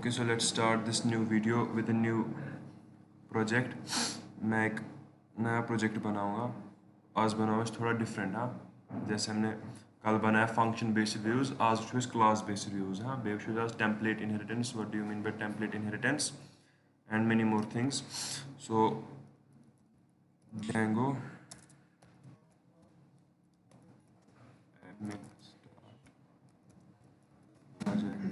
Okay, so let's start this new video with a new project. मैं एक नया project बनाऊंगा. आज बनाऊंगा थोड़ा डिफरेंट. हाँ, जैसे हमने कल बनाया फंक्शन बेस्ड रिव्यूज, आज वुचो क्लास बेस्ड रिव्यूज. हाँ, बेस वुचो आज template inheritance. What do you mean by template inheritance and many more things. So Django admin start project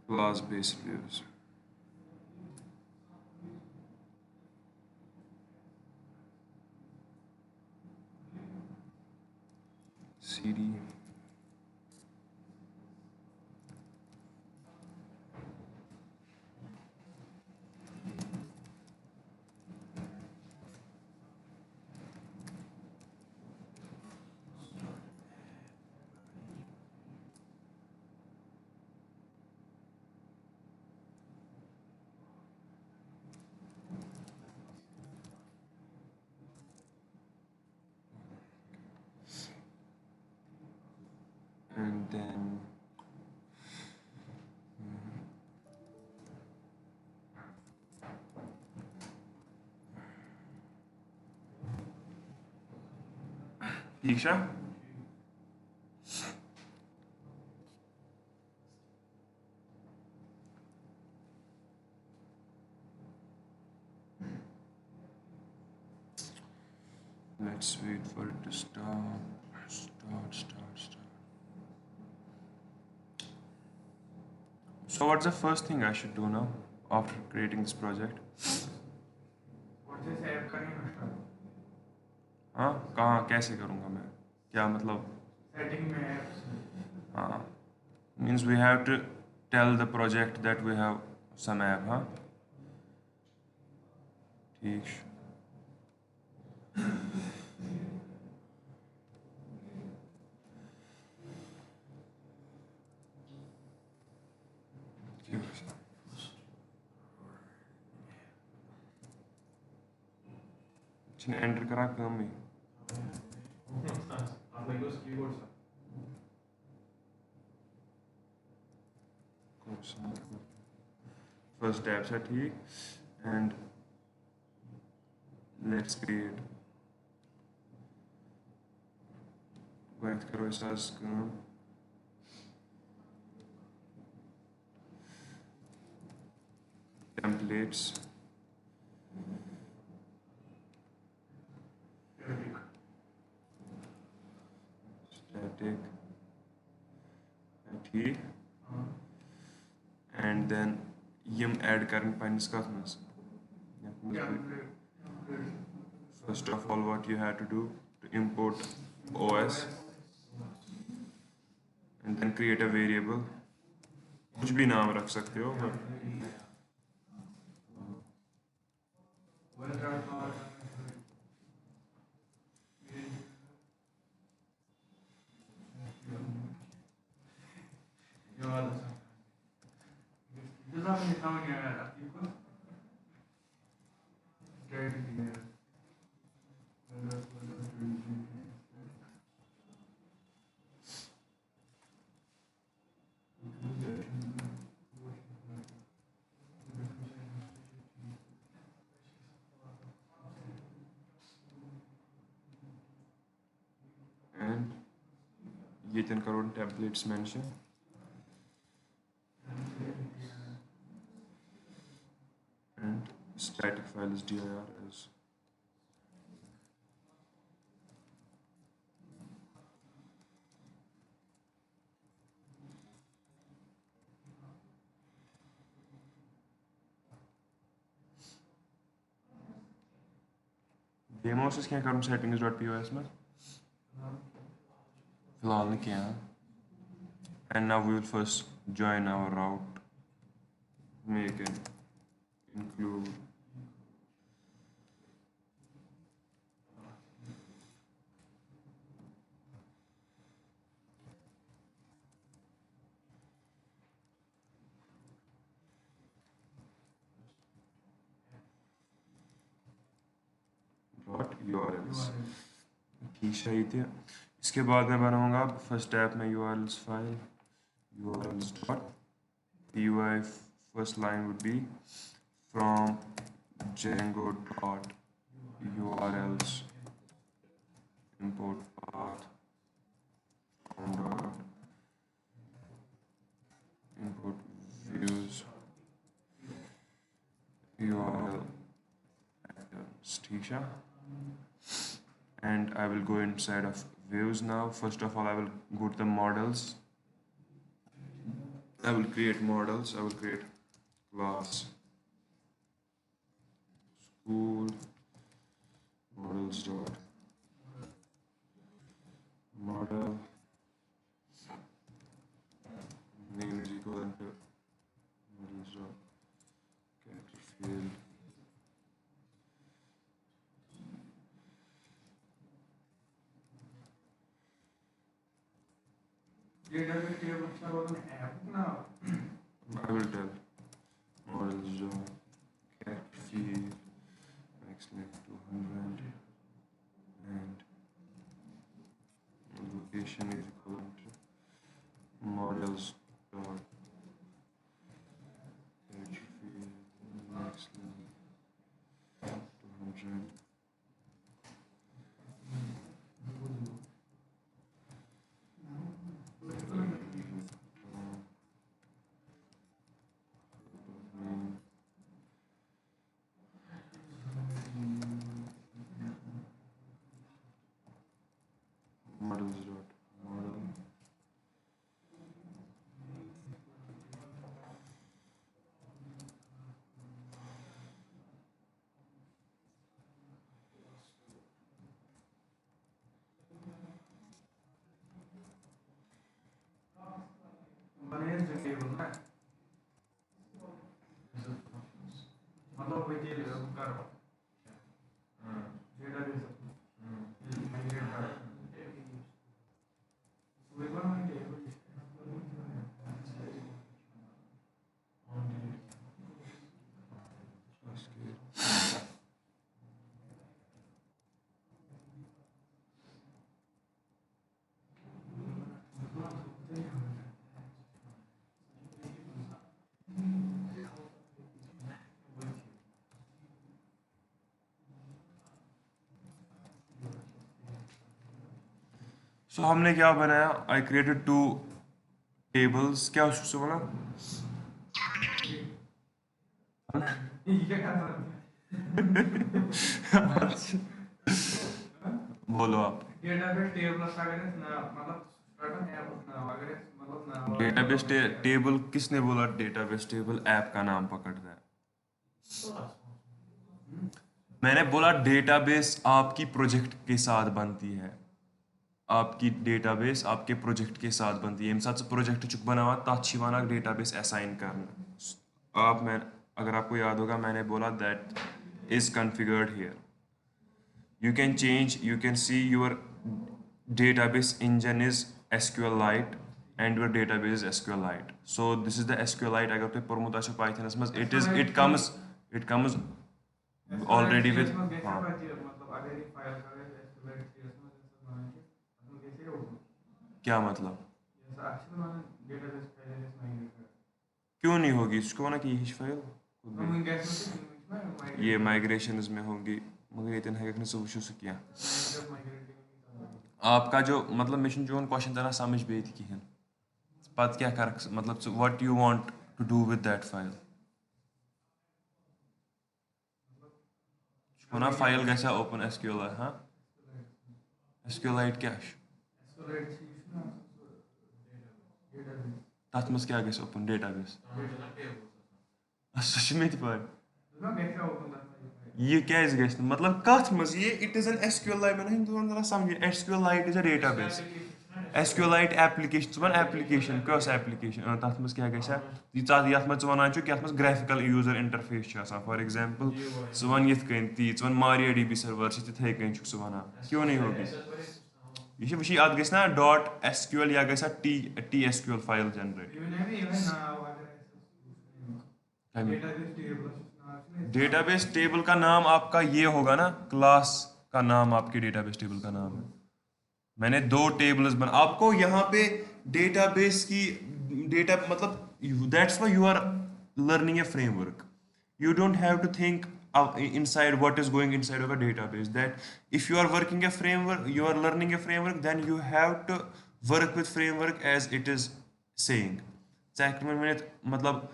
class based views. CD and then Isha. Let's wait for it to start. Start. So what's the first thing I should do now after creating this project? हाँ, कहाँ कैसे करूँगा मैं? क्या मतलब? Setting में apps. हाँ, means we have to tell the project that we have some app. हाँ, ठीक. एंटर करा काम भी. आप लाइक उस कीबोर्ड से. First tab है ठीक. And let's create. Wait करो ऐसा काम. Templates. Static. ठीक. And then यम add करन पानिस कथ मस. First of all, what you have to do to import OS and then create a variable. कुछ भी नाम रख सकते हो. And ये then करो templates mention. And static file is dir as demos is क्या करूँ settings.pos में फिलहाल नहीं किया. And now we will first join our route. Make an include dot urls. ठीक है. इसके बाद मैं बनाऊंगा फर्स्ट ऐप में urls file. urls dot py first line would be from Django dot urls import path from dot import views url ठीक है, and I will go inside of views now. First of all, I will go to the models. I will create models. I will create class school models dot model name is equal to models dot character field database table का वो तो app ना I will tell models dot character field max length 200 and location is equal to models dot character field max length 200 models dot model बने जो table ना मतलब वही table कर database migrate कर we want my table So हमने क्या बनाया? I created two tables. क्या उससे बोला? ये क्या कर बोलो आप. database table अगर ना मतलब स्टार्ट है ना अगर मतलब ना डेटाबेस टेबल किसने बोला? डेटाबेस टेबल ऐप का नाम पकड़ता है. मैंने बोला डेटाबेस आपकी प्रोजेक्ट के साथ बनती है. आपकी डेटाबेस आपके प्रोजेक्ट के साथ बनती है. यम साथ प्रोजेक्ट चुक बनावा तथ वन डेटाबेस असाइन करना. मैं अगर आपको याद होगा मैंने बोला that is configured here. You can change, you can see your database engine is SQLite and your database is SQLite. So this is the SQLite. अगर तुम पढ़मुत आछो Python में it comes already with हाँ. मतलब अगर ये फाइल का SQLite CS में जैसे बनाने के तो कैसे होगा? क्या मतलब? जैसे एक्चुअली मैंने डेटाबेस पहले से नहीं देखा. क्यों नहीं होगी? इसको ना कि यही फाइल तो मैं कैसे में ये माइग्रेशंस में होंगी मगर इतने है कि सब वुचो किया. आपका जो मतलब मिशन जो क्वेश्चन तरह समझ पे थी कहें पत क्या कर मतलब what you want to do with that file. ना फाइल गैसा ओपन SQLite हाँ SQLite क्या तथ मस क्या गैस ओपन डेटाबेस सच में पर ये क्या इस गैस मतलब कथ मस ये इट इज एन SQLite मैंने तुम जरा समझ SQLite is a database. SQLite application वन एप्लीकेशन कस एप्लीकेशन तथ मस क्या गैस यथ मस वनान यथ मस graphical user interface for example वन यथ कन ती वन MariaDB सर्वर तिथे कन वन क्यों नहीं होगी ये वही अत गस ना .SQL या गस TSQL file generate. Database table का नाम आपका ये होगा ना क्लास का नाम आपके डेटाबेस टेबल का नाम है. मैंने दो टेबल्स बना आपको यहाँ पे डेटाबेस की data मतलब that's why you are learning a framework. You don't have to think inside what is going inside of a database. That if you are working a framework, you are learning a framework, then you have to work with framework as it is saying. Second minute मतलब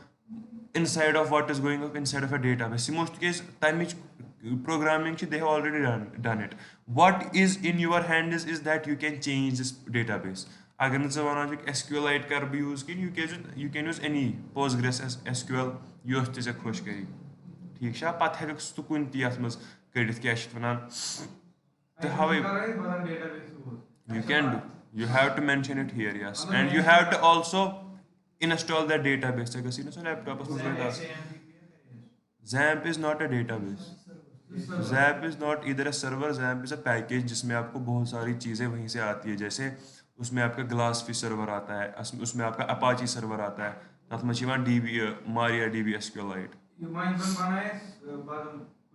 inside of what is going on inside of a database. In most case, tamich programming they have already done it. What is in your hand is that you can change this database. अगर नज़र वाना जो SQLite कर भी use की, you can use any Postgres SQL yes ते खुश करी. ठीक है पत हेक तु कुन ती यथ मज कड़ित क्या वनान तो how you can do. You have to mention it here, yes, and you have to also install that database. अगर सी ना सो लैपटॉप में XAMPP is not a database. XAMPP is not either a server. XAMPP is a package जिसमें आपको बहुत सारी चीज़ें वहीं से आती है. जैसे उसमें आपका ग्लासफिश सर्वर आता है, उसमें आपका अपाची सर्वर आता है, तथ में चिवान DB MariaDB SQLite. You mind when बनाए बाद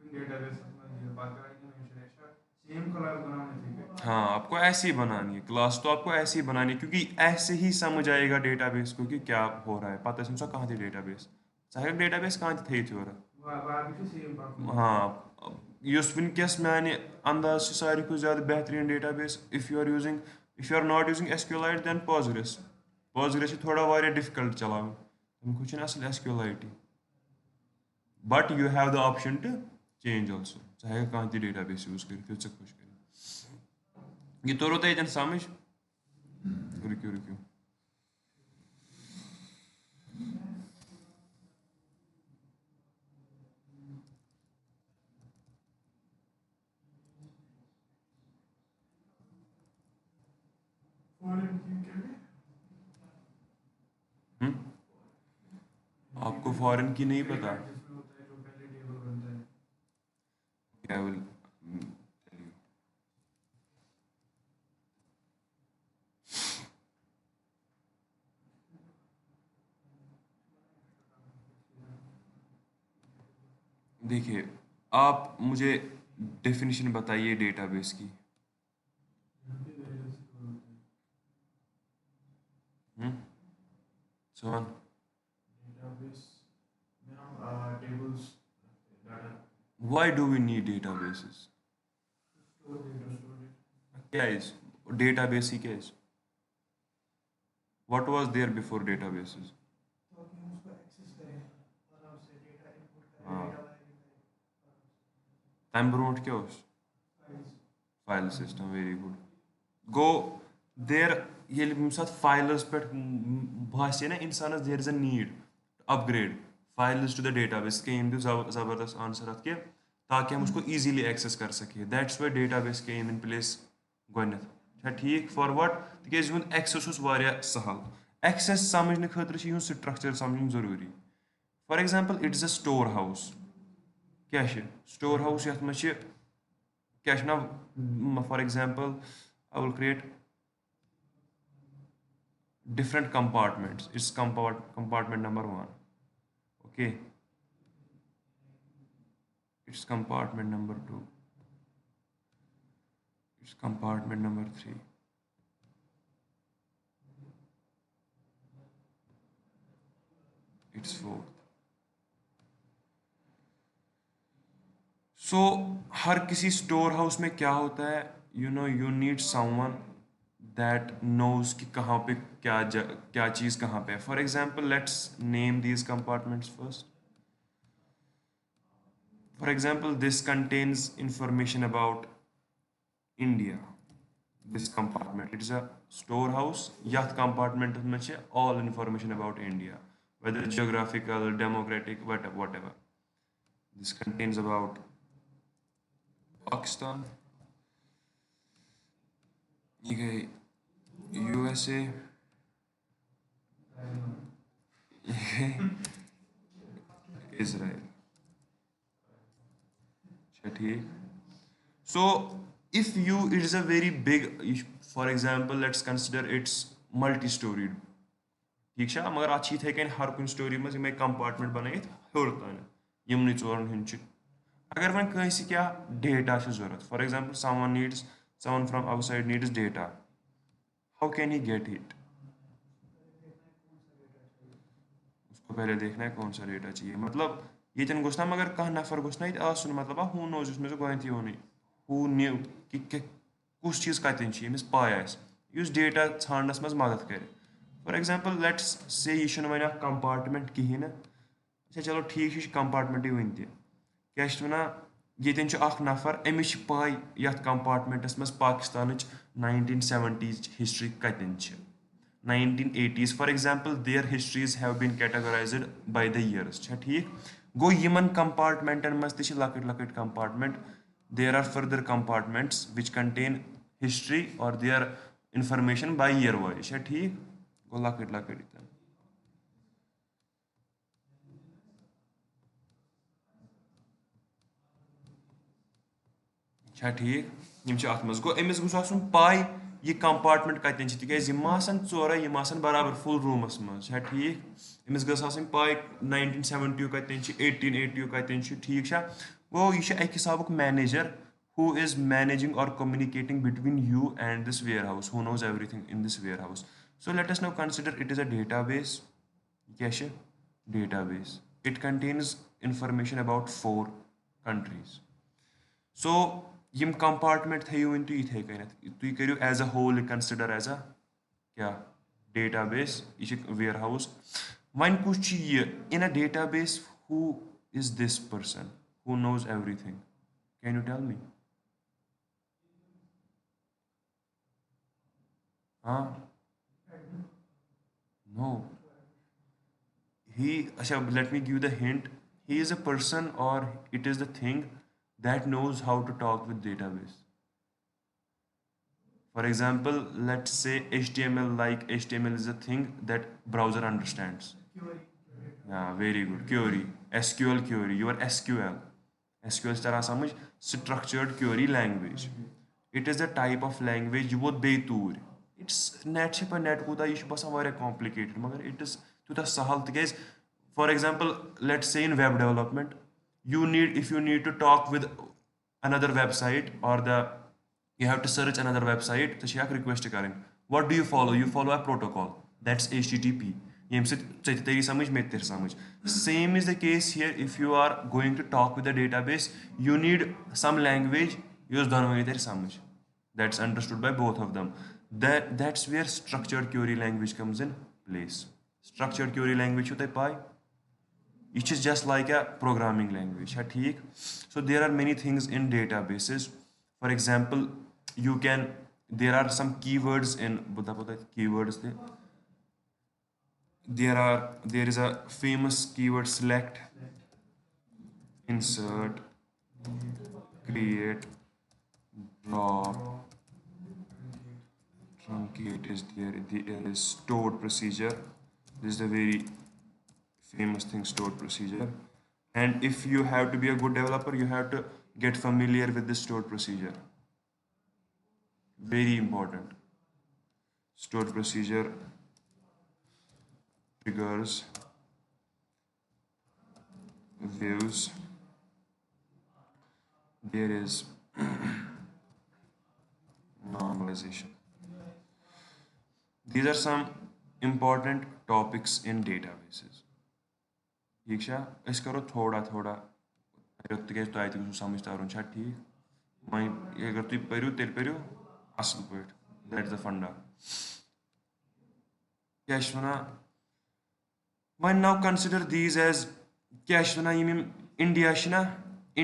कोई database में बात करेंगे mention ऐसा same class बनाने चाहिए. हाँ आपको ऐसी बनानी है क्लास, तो आपको ऐसी बनानी है क्योंकि ऐसे ही समझ आएगा डेटाबेस को कि क्या हो रहा है. पता है समझो कहाँ थी डेटाबेस, चाहे डेटाबेस कहाँ थी थी हो रहा. हाँ युस वनकस माने अंदाज से सारी को ज़्यादा बेहतरीन database if you are not using SQLite then Postgres थोड़ा वारिया डिफिकल्ट चलाओ तुमको छन असल SQLite but you have the option to change also चाहे कहाँ थी डेटाबेस यूज कर फिर से खुश कर. ये तो रोता है समझ. रुकियो आपको फॉरेन की नहीं पता. क्या विल देखिए आप मुझे डेफिनेशन बताइए डेटाबेस की. Sohan why do we need databases? क्या is database ही क्या is? What was there before databases? हाँ टाइम ब्रोट क्या उस फाइल सिस्टम वेरी गुड गो देर ये साथ फाइलस पे भाषे ना इंसानस there is a need upgrade files to the database के इन ज़बरदस्त आंसर अत के ताकि हम उसको इजीली एक्सेस कर सके. That's why database came in place गोडनेथ ठीक फॉर व्हाट तिकेज युन एक्सेस उस वारिया सहल. एक्सेस समझने खतर छ युन स्ट्रक्चर समझन जरूरी. For example it is a store house. क्या स्टोर हाउस यथ में क्या ना for example I will create different compartments. It's compartment number 1. Okay, it's compartment number 2, it's compartment number 3, it's 4th. So हर किसी स्टोर हाउस में क्या होता है, you need someone that knows कि कहाँ पे क्या चीज़ कहाँ पे है. For example, let's name these compartments first. For example, this contains information about India. This compartment, it is a storehouse. Yath compartment में छे all information about India, whether geographical, democratic, whatever. This contains about Pakistan, USA, Israel. So if it is a very big, for example, let's consider it's multi-storied. ठीक है मगर अच्छी थे कि हर कुछ story में मैं कंपार्टमेंट बनाइथ हर तान यमन चोरन हंच अगर वन कंसी क्या डेटा जरूरत. For example someone from outside needs data. How can he get it? उसको पहले देखना है कौन सा डेटा चाहिए मतलब ये तन गोस ना मगर कह नफर गोस ना आसन मतलब हू नोज उसमें से गोयंती होनी हू न्यू कि कुछ चीज़ कतन यमिस पाय आस डेटा ानस मज मदद करे फॉर एग्जांपल लेट्स से यह वन कंपार्टमेंट कहें ना अच्छा चलो ठीक कंपार्टमेंट वन क्या वन ये नफर अमिस पाय यथ कंपार्टमेंटस मज पाकिस्तान 1970s हिस्ट्री कतन 1980s for example their histories have been categorized by the years छा ठीक गो यमन कंपार्टमेंटन मज तह लकट लकट compartment there are further compartments which contain history or their information by year wise छा ठीक गो लकट लकट छा ठीक अत मज गो अमिस गोस आसन पाय यह कंपार्टमेंट कतन तिकाज यम आसन चोरे यम आसन बराबर फुल रूमस मज छा ठीक अमिस गस आसन पाय 1970 कतन 1880 कतन ठीक छा गो यह अक हिसाबुक manager who is managing or communicating between you and this warehouse who knows everything in this warehouse so let us now consider it is a database क्या database it contains information about 4 countries so यम compartment थो वन तुम इथे कन तुम करो as a whole consider as a क्या डेटाबेस यह वेयर हाउस वन कुछ in a database who is this person who knows everything can you tell me हाँ नो he अच्छा let me give the hint he is a person or it is the thing that knows how to talk with database for example let's say html like html is a thing that browser understands yeah very good query sql query your sql तरह समझ structured query language it is the type of language you would be Toor it's net पे net कूदा यह बसान वारिया complicated मगर it is तूता सहल तक for example let's say in web development you need if you need to talk with another website or the you have to search another website तो यह request करें what do you follow a protocol that's http yem se teri samajh me ter samajh same is the case here if you are going to talk with a database you need some language use donwani ter samajh that's understood by both of them that's where structured query language comes in place structured query language you pay it is just like a programming language ठीक so there are many things in databases for example you can there are some keywords in pata keywords there is a famous keyword select insert create drop truncate is there is stored procedure this is the very famous thing stored procedure and if you have to be a good developer you have to get familiar with the stored procedure very important stored procedure triggers views there is normalization these are some important topics in databases ठीक छा अस करो थोड़ा थोड़ा तक तो समझ तरन छा ठीक वही अगर तुम पढ़ो तेल पढ़ो असल पे दैट द फंडा क्या वन वन नाउ कंसिडर दीज एज क्या वन यम इंडिया ना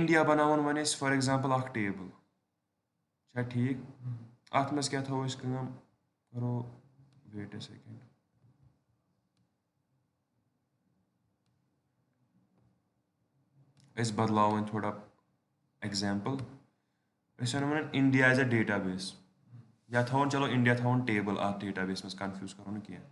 इंडिया बनावन वन फॉर एग्जांपल अख टेबल छा ठीक अत मज क्या थो करो वेट अ सेकंड अस बदलावन थोड़ा एग्जांपल अस वन इंडिया एज अ डेटाबेस या थवन चलो इंडिया थवन टेबल अत डेटाबेस मज कंफ्यूज करो ना क्या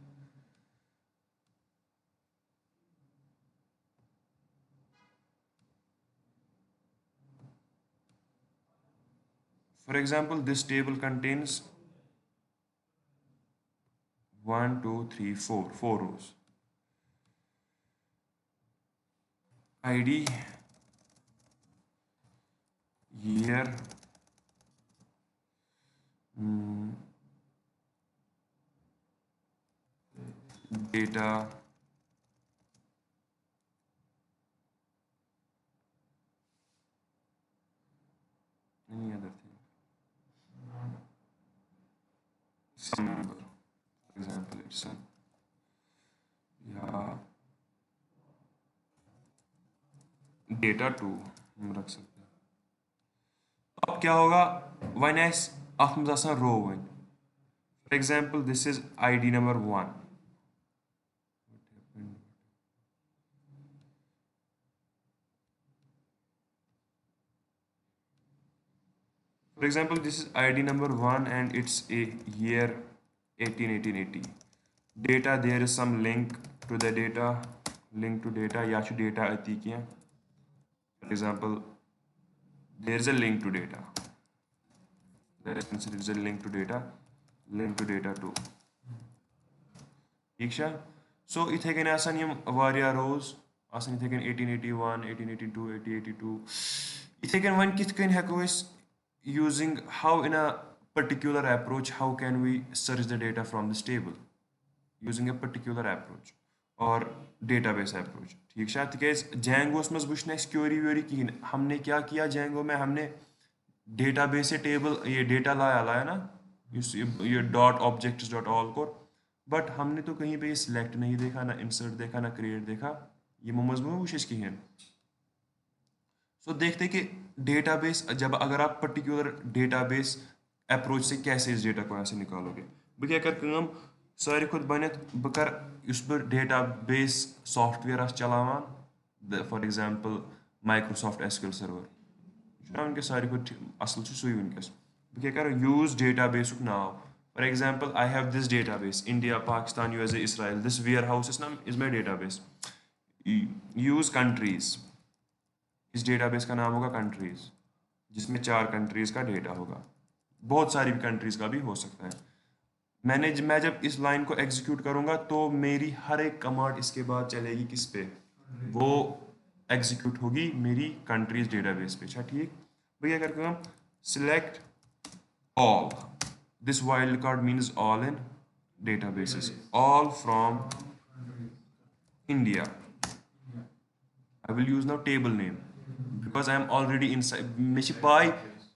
for example this table contains 1 2 3 4 rows id year data any other thing, some number, for example it's या डेटा टू हम रख सकते हैं. अब क्या होगा वन एस अथ मज आसान row one. For example this is ID number 1. For example, this is ID number 1 and it's a year 1880. Data, there is some link to the data, link to data, या शु data अति किया. For example, there is a link to data. There is a link to data, link to data too. ठीक है. So इथे कने आसान यम वारिया rows, आसान इथे कने 1881, 1882, 1882. इथे कने वन किथ कने हको इस using how in a particular approach how can we search the data from this table using a particular approach or database approach. ठीक है. तिकेज Django's मज वुचन अस क्वेरी व्यूरी कहीं. हमने क्या किया Django में, हमने database से टेबल ये डेटा लाया ना ये डॉट ऑब्जेक्ट्स डॉट ऑल को, बट हमने तो कहीं पे सिलेक्ट नहीं देखा, ना इंसर्ट देखा, ना क्रिएट देखा. ये मज में वुच कहीं. सो देखते कि डेटाबेस जब अगर आप पर्टिकुलर डेटाबेस अप्रोच से कैसे इस डेटा को यहाँ से निकालोगे. बह क्या कर सारी खुद बनित बह कर उस पर डेटाबेस सॉफ्टवेयर चलावान, for example Microsoft SQL server उनके सारी खुद असल सू वनकस. बह क्या कर यूज डेटाबेस नाव. For example I have this database India Pakistan USA Israel, this warehouse is my database. Use countries, इस डेटाबेस का नाम होगा कंट्रीज, जिसमें 4 कंट्रीज का डेटा होगा. बहुत सारी भी कंट्रीज का भी हो सकता है. मैं जब इस लाइन को एग्जीक्यूट करूंगा तो मेरी हर एक कमांड इसके बाद चलेगी किस पे, वो एग्जीक्यूट होगी मेरी कंट्रीज डेटाबेस पे. अच्छा ठीक. भैया करके हम select all, this wild card means all in databases, all from India. I will use now table name because I am already inside. Mishpai,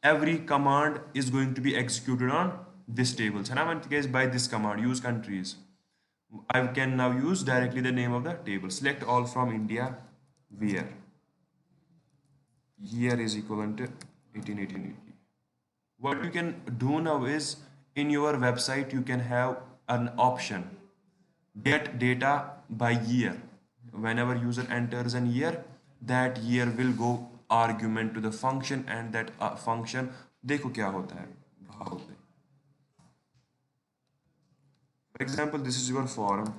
every command is going to be executed on this table. So now by this command, use countries. I can now use directly the name of the table. Select all from India, where year is equivalent to 1880. What you can do now is in your website you can have an option, get data by year. Whenever user enters an year, that year will go argument to the function and that function देखो क्या होता है. For example, this is your forum.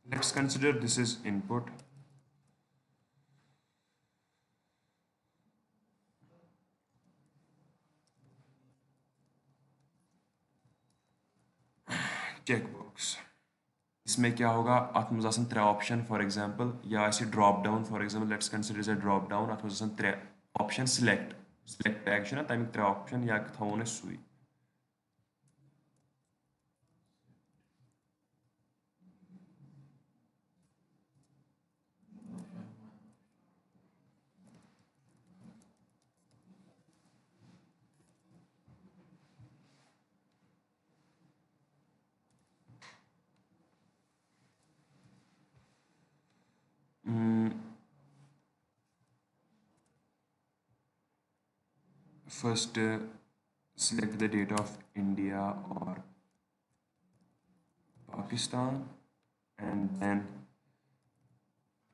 Let's consider this is input. Checkbox. इसमें क्या होगा अत मज 3 option. For example या drop down. For example let's consider a drop down. अत मज 3 ऑप्शन. सिलेक्ट टैग ना तमिक 3 ऑप्शन या थवन सुई. First select the data of India or Pakistan and then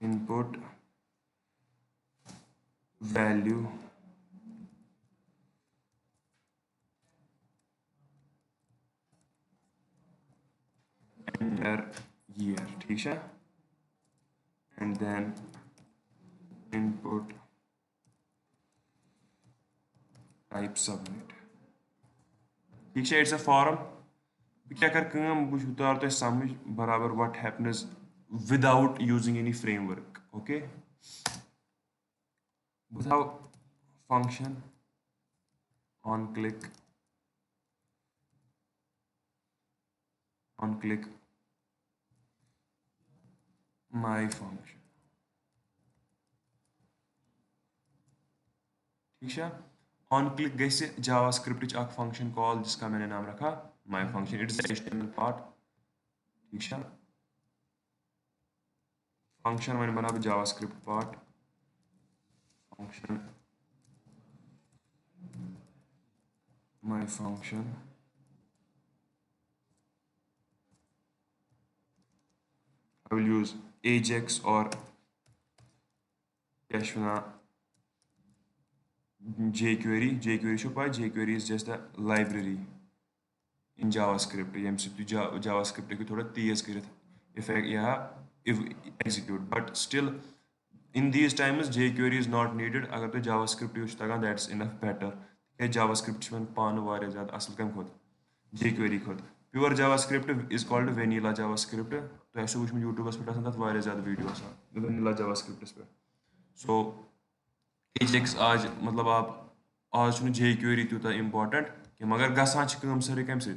input value enter year. ठीक है. and then input type submit. ठीक है. it's a form. क्या कर बह उतार तो समझ बराबर what happens without using any framework. Okay, without function on click on click my function, ठीक है। on click गैसे जावास्क्रिप्ट एक फंक्शन कॉल जिसका मैंने नाम रखा my function, it is the HTML part, ठीक है। फंक्शन मैंने बना JavaScript part, function my function, I will use Ajax or jQuery. jQuery is just a library in JavaScript. JavaScript को थोड़ा तेज कर execute, but still in these times jQuery is not needed. अगर तो JavaScript use तगा, that's enough better. JavaScript में पान वारे ज़्यादा असल कम खुद jQuery खुद pure JavaScript is called vanilla JavaScript. तो ऐसे कुछ में YouTube पर आसान था वारे ज़्यादा वीडियोस हैं vanilla JavaScript पे. So Ajax आज मतलब आप आज छु jQuery तूता important कि मगर गसान च काम सारे कम से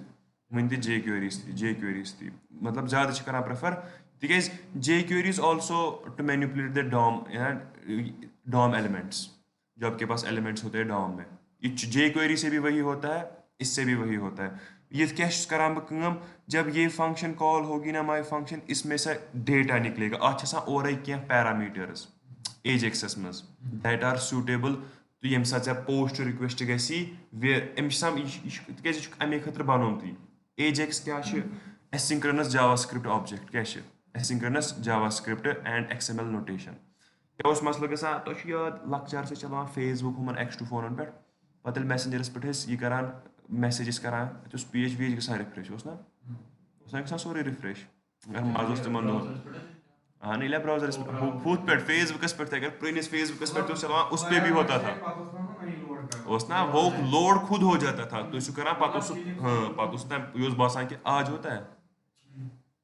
वंती jQuery मतलब ज़्यादा च करा prefer because jQuery is also to manipulate the DOM elements, जो आपके पास elements होते हैं DOM में. jQuery से भी वही होता है, इससे भी वही होता है. ये क्या करा काम जब ये फंक्शन कॉल होगी ना my function, इसमें से डेटा निकलेगा अच्छा सा और एक क्या पैरामीटर्स Ajax मज that are suitable तो यम साथ पोस्ट रिक्वेस्ट गसी वे एमसाम तक अमे खतर बनोमती. Ajax क्या asynchronous JavaScript object क्या asynchronous JavaScript and XML notation. क्या उस मसला गसा तो याद लक्चर से चलान Facebook हमन X2 फोन पे पतल मैसेंजर्स पे ये करान मैसेजेस करान तो पेज वेज गसा रिफ्रेश उसना गसा सोरी रिफ्रेश अगर माजोस तमन दो हाँ नहीं ब्राउजर खुद पे फेसबुक पे अगर पुराने फेसबुक पे तो चलान उस पे भी होता था उसना वो लोड खुद हो जाता था तो इसको करा पातो हाँ पातो यूज बासान कि आज होता है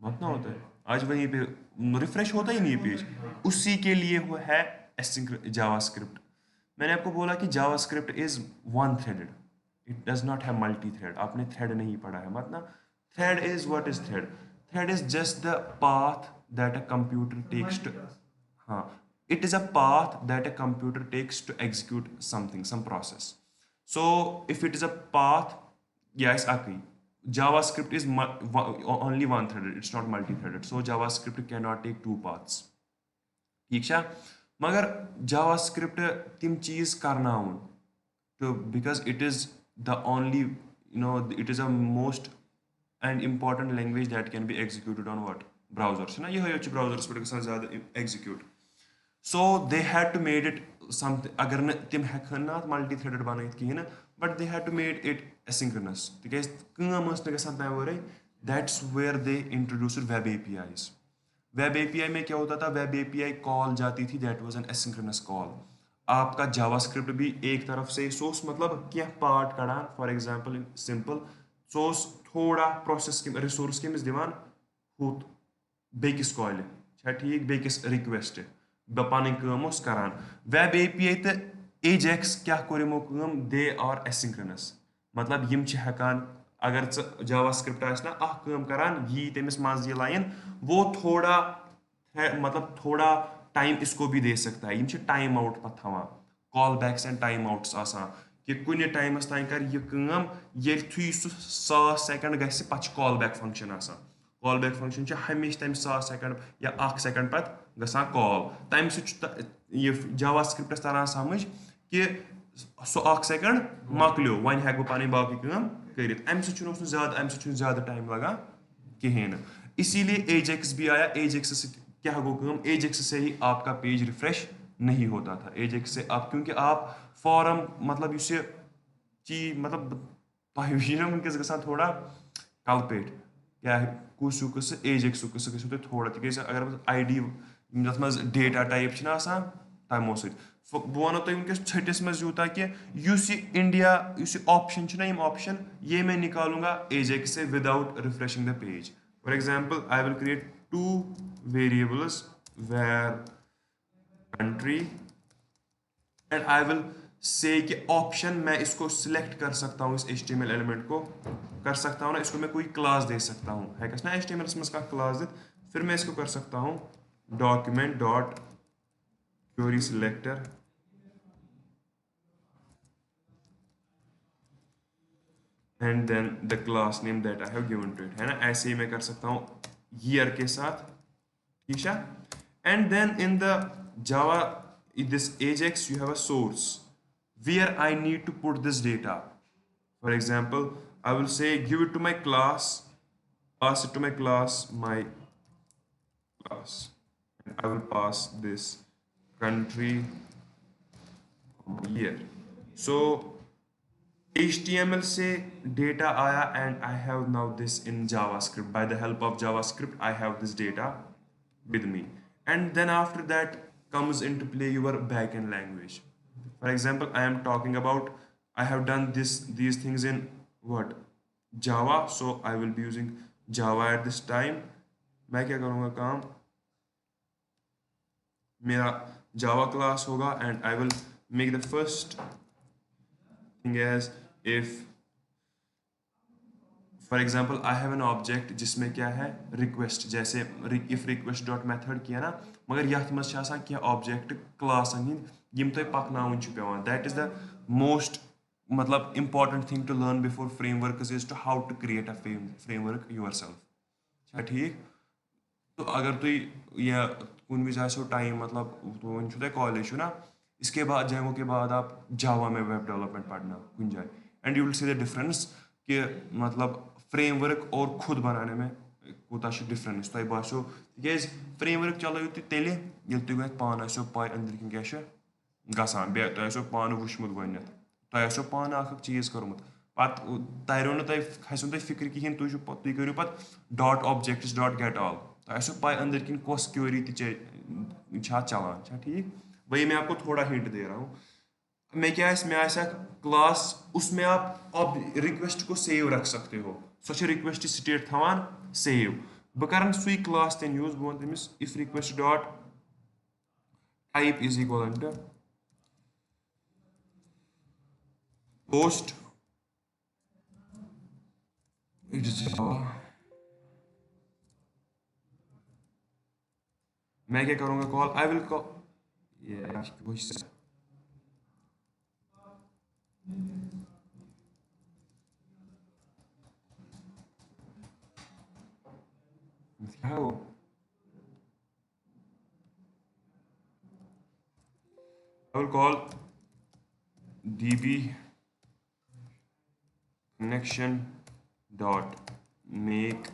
मत ना होता है आज वहीं पे रिफ्रेश होता ही नहीं पेज. उसी के लिए वो है जावास्क्रिप्ट. मैंने आपको बोला कि JavaScript is one threaded, it does not have multi thread. आपने थ्रेड नहीं पढ़ा है मत ना. Thread is what is thread? Thread is just the path that a computer takes to हाँ it is a path that a computer takes to execute something, some process. So if it is a path, yes, agree. JavaScript is only one threaded, it's not multi-threaded. So JavaScript cannot take two paths. ठीक है मगर JavaScript तिम चीज करना तो because it is the only it is a most and important language that can be executed on what browsers ना ये है browsers पे गसान ज़्यादा execute. So they had to made it something अगर न तिम हेकन ना multi-threaded बनाइत कहीं but they had to made it asynchronous because काम मस्त गसान तय वरे. That's where they introduced web APIs. Web API में क्या होता था? Web API कॉल जाती थी, that was an asynchronous call. आपका JavaScript भी एक तरफ से सोर्स मतलब क्या पार्ट कड़ा for example simple सोर्स थोड़ा प्रोसेस के रिसोर्स के मिस दिवान होत बेकिस कॉल छा ठीक बेकिस रिक्वेस्ट बपानी कमोस करान. वेब API तो Ajax क्या कोरिमो कम दे आर एसिंक्रोनस मतलब यम छ हकान अगर JavaScript आस ना अह कम करान ये तमिस माज ये लाइन वो थोड़ा मतलब थोड़ा टाइम इसको भी दे सकता है. यम छ टाइम आउट पत थवा call backs and time outs आसान कि कुछ टाइमस तान कर ये कम ये थुई सु 100 सेकंड गस पच कॉल बैक फंक्शन आसान. कॉल बैक फंक्शन छ हमेशा तम 100 सेकंड या 1 सेकंड पत गसान कॉल तम ये JavaScript तरह समझ कि सो 1 सेकंड मकलो वन हेक पानी बाकी काम करित अम ज़्यादा टाइम लगा कहें. इसीलिए Ajax भी आया. Ajax से क्या गो काम Ajax से ही आपका पेज रिफ्रेश नहीं होता था. Ajax से आप क्योंकि आप फॉर्म मतलब इस चीज मतलब वनकस गसान थोड़ा कलपेट क्या कुछ Ajax गो थोड़ा तक अगर ID तथ मज डेटा टाइप तमो सह बह वो तुम वनकस छटिस मज यूता कि इंडिया ऑप्शन यम ऑप्शन ये मैं निकालूंगा Ajax से without refreshing the page. For example I will create 2 variables where country and I will से कि ऑप्शन मैं इसको सिलेक्ट कर सकता हूँ, इस HTML एलिमेंट को कर सकता हूँ ना, इसको मैं कोई क्लास दे सकता हूँ है ना HTML में इसका क्लास दे, फिर मैं इसको कर सकता हूँ document dot query selector and then the class name that I have given to it, है ना। ऐसे ही मैं कर सकता हूँ ईयर के साथ, ठीक है। And then in the Java this ajax you have a source where I need to put this data. For example, I will say give it to my class, pass it to my class, my class, and I will pass this country year. So HTML से data आया and I have now this in JavaScript. By the help of JavaScript, I have this data with me. And then after that comes into play your backend language. For example, I am talking about I have done these things in what? Java. So I will be using Java at this time. मैं क्या करूँगा काम, मेरा Java class होगा and I will make the first thing as if for example I have an object जिसमें क्या है request, जैसे इफ रिक्वेस्ट डॉट मेथड किया ना, मगर यथ मज क्या ऑब्जेक्ट क्लासन हंद यम तुम पकन पे, दैट इज द मोस्ट मतलब important thing to learn before framework is to how to create a framework yourself, ठीक। तो अगर तुम यह कुन विज आसो टाइम मतलब वो कॉलेज ना, इसके बाद जैमो के बाद आप जावा में वेब डेवलपमेंट पढ़ना कुन जाए, and you will see the difference कि मतलब फ्रेमवर्क और खुद बनाने में कूता डिफरेंस तुम बासो, तिज फ्रेमवर्क चलो तेल तुम पान आसो पाई अंदर किन क्या गसान, बे तुम आसो पान वुचमुत गोडनेथ, तुम आसो पान अख चीज कर्मुत, पत तरो न तुम खसो तुम फिक्र कहें, तुम करो पत dot objects dot get all, तो आसो पाई अंदर किन कस क्वेरी चलान, ठीक। वही मैं आपको थोड़ा हिंट दे रहा हूँ। मैं क्या मैं ऐसा क्लास, उसमें आप रिक्वेस्ट को सेव रख सकते हो, सो रिक्वेस्ट स्टेट थवान सेव, बह कर सुई क्लास तेन यूज, बह तमिस if request dot type is equal to post it is मैं क्या करूँगा कॉल, आई विल कॉल ये क्या है वो, I will call db connection dot make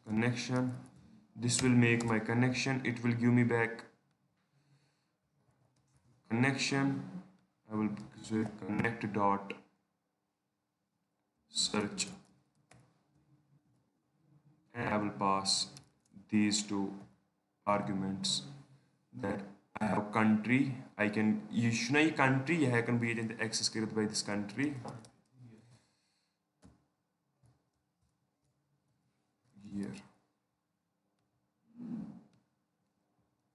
connection. This will make my connection. It will give me back connection. I will say connect dot search, and I will pass these two arguments that I have country. I can you should country. I can be in the access created by this country here.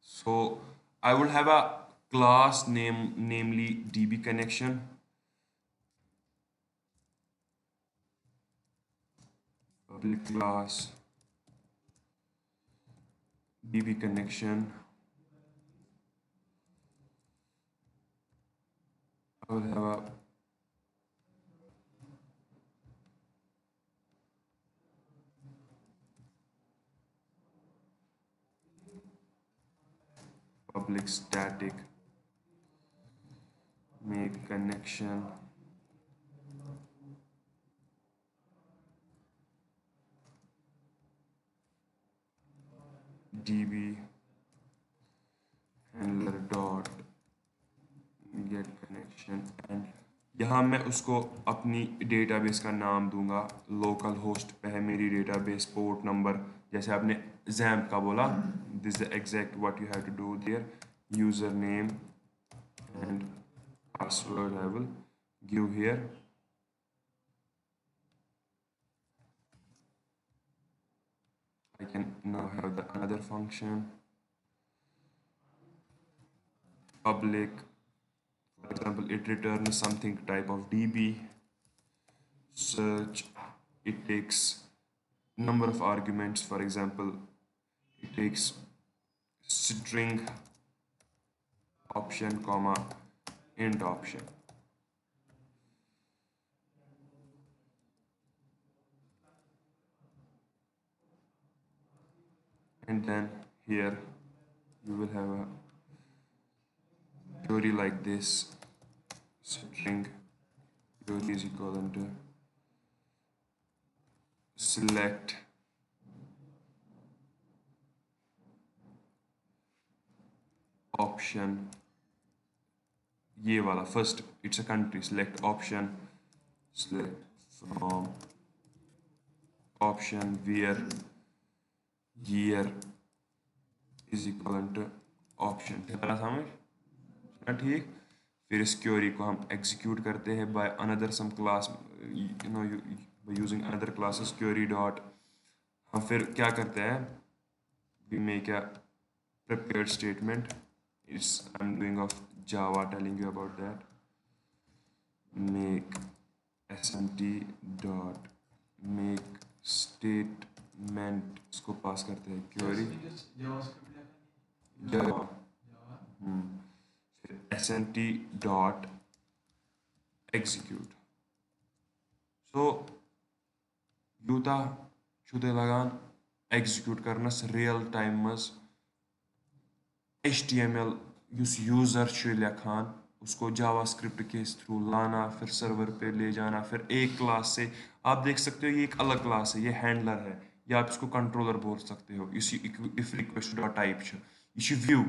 So I will have a class name, namely db connection, public class db connection. I will have a public static make connection db handler dot get connection, and यहाँ मैं उसको अपनी database का नाम दूंगा, local host पे है मेरी डेटाबेस, पोर्ट नंबर जैसे आपने जैम्प का बोला, this is exact what you have to do there, user name and password I will give here. I can now have the another function, public For example, it returns something type of DB. Search, it takes number of arguments. For example, it takes string option comma int option. And then here you will have a query like this. String query is equivalent to select option, ये वाला first, it's a country, select option, select from option where year is equivalent to option. चला समझ ना? ठीक, फिर इस query को हम एग्जीक्यूट करते हैं by another some class, you know, using another classes query dot. हम फिर क्या करते हैं, we make a prepared statement. I'm doing of Java, telling you about that. Make smt dot make statement, इसको पास करते हैं क्वेरी Java, फिर smt dot execute. So यूता शुदे लगान execute करनस real time मस HTML उस यूज़र से लिखान उसको जावास्क्रिप्ट के थ्रू लाना, फिर सर्वर पे ले जाना, फिर एक क्लास से आप देख सकते हो ये एक अलग क्लास है, ये हैंडलर है, या आप इसको कंट्रोलर बोल सकते हो। इसी इफ रिक्वेस्ट डॉट टाइप ये व्यू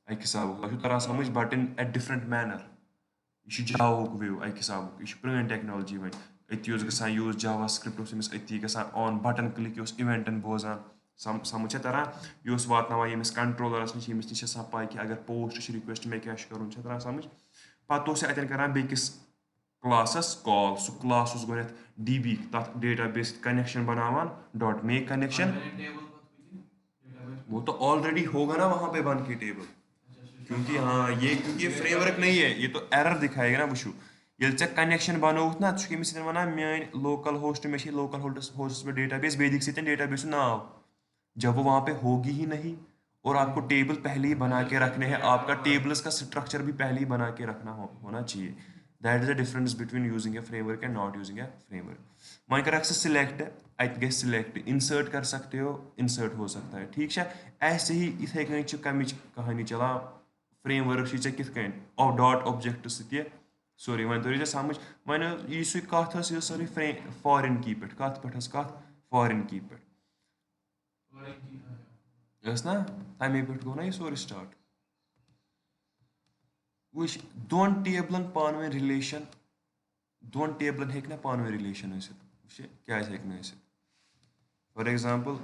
अक हिसाब तरह समझ but in a different manner, यह जावा व्यू अक हिसाब, यह प्रेन टेक्नोलॉजी वन अति गसान यूज जावास्क्रिप्ट अति गसान ऑन बटन क्लिक इवेंटन बोजान समझ तरह यह वातान यमिस कंट्रोलरस नश यमिस नश पाई कि अगर पोस्ट रिक्वेस्ट मे क्या कर तरह समझ पे अतन करान बेकिस क्लासस कॉल, सह क्लास गो DB तथ डेटाबेस कनेक्शन बनावान डॉट मेक कनेक्शन, वो तो ऑलरेडी होगा ना वहां पे बन के टेबल, क्योंकि हाँ क्योंकि ये फ्रेमवर्क नहीं है, ये तो एरर दिखाएगा ना। वुशु ये कनेक्शन बनोत ना वे वन लोकल होस्ट में लोकल होस्ट पे डेटाबेस बे दिख डेटाबेस नाव, जब वो वहाँ पे होगी ही नहीं, और आपको टेबल पहले ही बना के रखने हैं, आपका टेबल्स का स्ट्रक्चर भी पहले ही बना के रखना होना चाहिए। That is the difference between using A framework and not using A framework. One कर सिलेक्ट अत सिलेक्ट, इंसर्ट कर सकते हो, इंसर्ट हो सकता है, ठीक है। ऐसे ही इथे कमिच कहानी चला फ्रेमवर्क से कित और डॉट ऑब्जेक्ट सह सोरी वन तो समझ वन यह सह कत सोरी फॉरेन की पे कत फॉरेन की पे ना, तमे पे गो ना यह सोरे स्टार्ट। वुच दोन टेबलन पान वन रिलेशन, दोन टेबलन हेक ना पान वन रिलेशन वुच क्या हेक फॉर एग्जांपल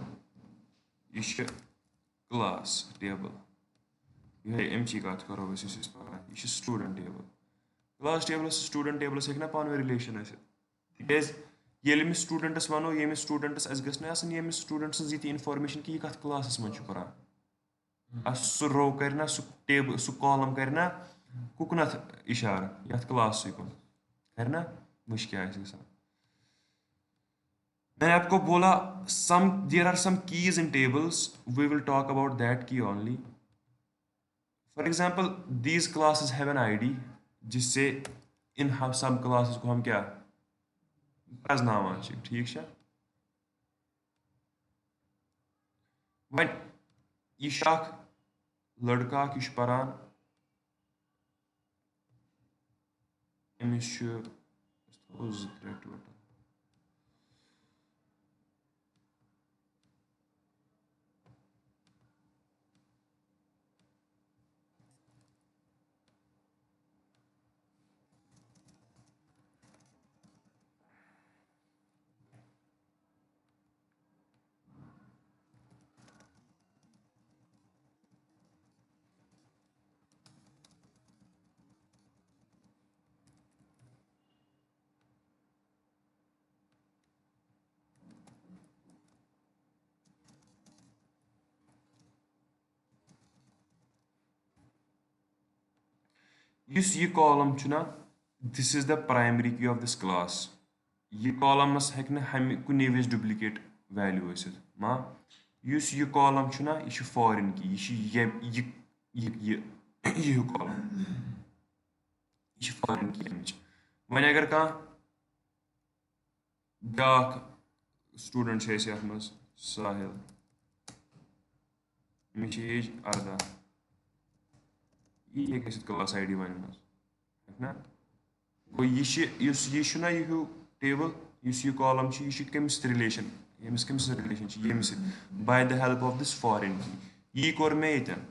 यह क्लास टेबल, यह अमची कत करो यह स्टूडेंट टेबल, क्लास टेबलस स्टूडेंट टेबलस हेक ना पान वन रिलेशन तिकेज ये स्टूडेंटस वनो यमिस स्टूडेंटस गई यमिस स्टूडेंट ये इन्फॉर्मेशन कि यह कत क्लासस मन करान, सह रो करना सह टेबल सह कॉलम करना कुकनथ इशारा यथ क्लास कुन करना, मुश क्या गसान। मैंने आपको बोला some there are some keys in tables, we will talk about that key only. For example these classes have an ID, जिससे इन सब क्लासेस को हम क्या प्रजनावान, ठीक है। वन यह लड़का यह पारान, Amish total Yus ye column chuna, this is the primary key of this class. Ye column mas hekne ham kuni vis duplicate value is ma. Yus ye column chuna, ish foreign key, ish ye column, ish foreign key image. When agar ka dark student says yahmas Sahil, image age arda. ये कैसे class ID one मस है ना गो ये शुना ये table ये column ये कमिस रिलेशन यमिस कमिस रिलेशन यमिस by the help of this foreign key ये कोर मे यतन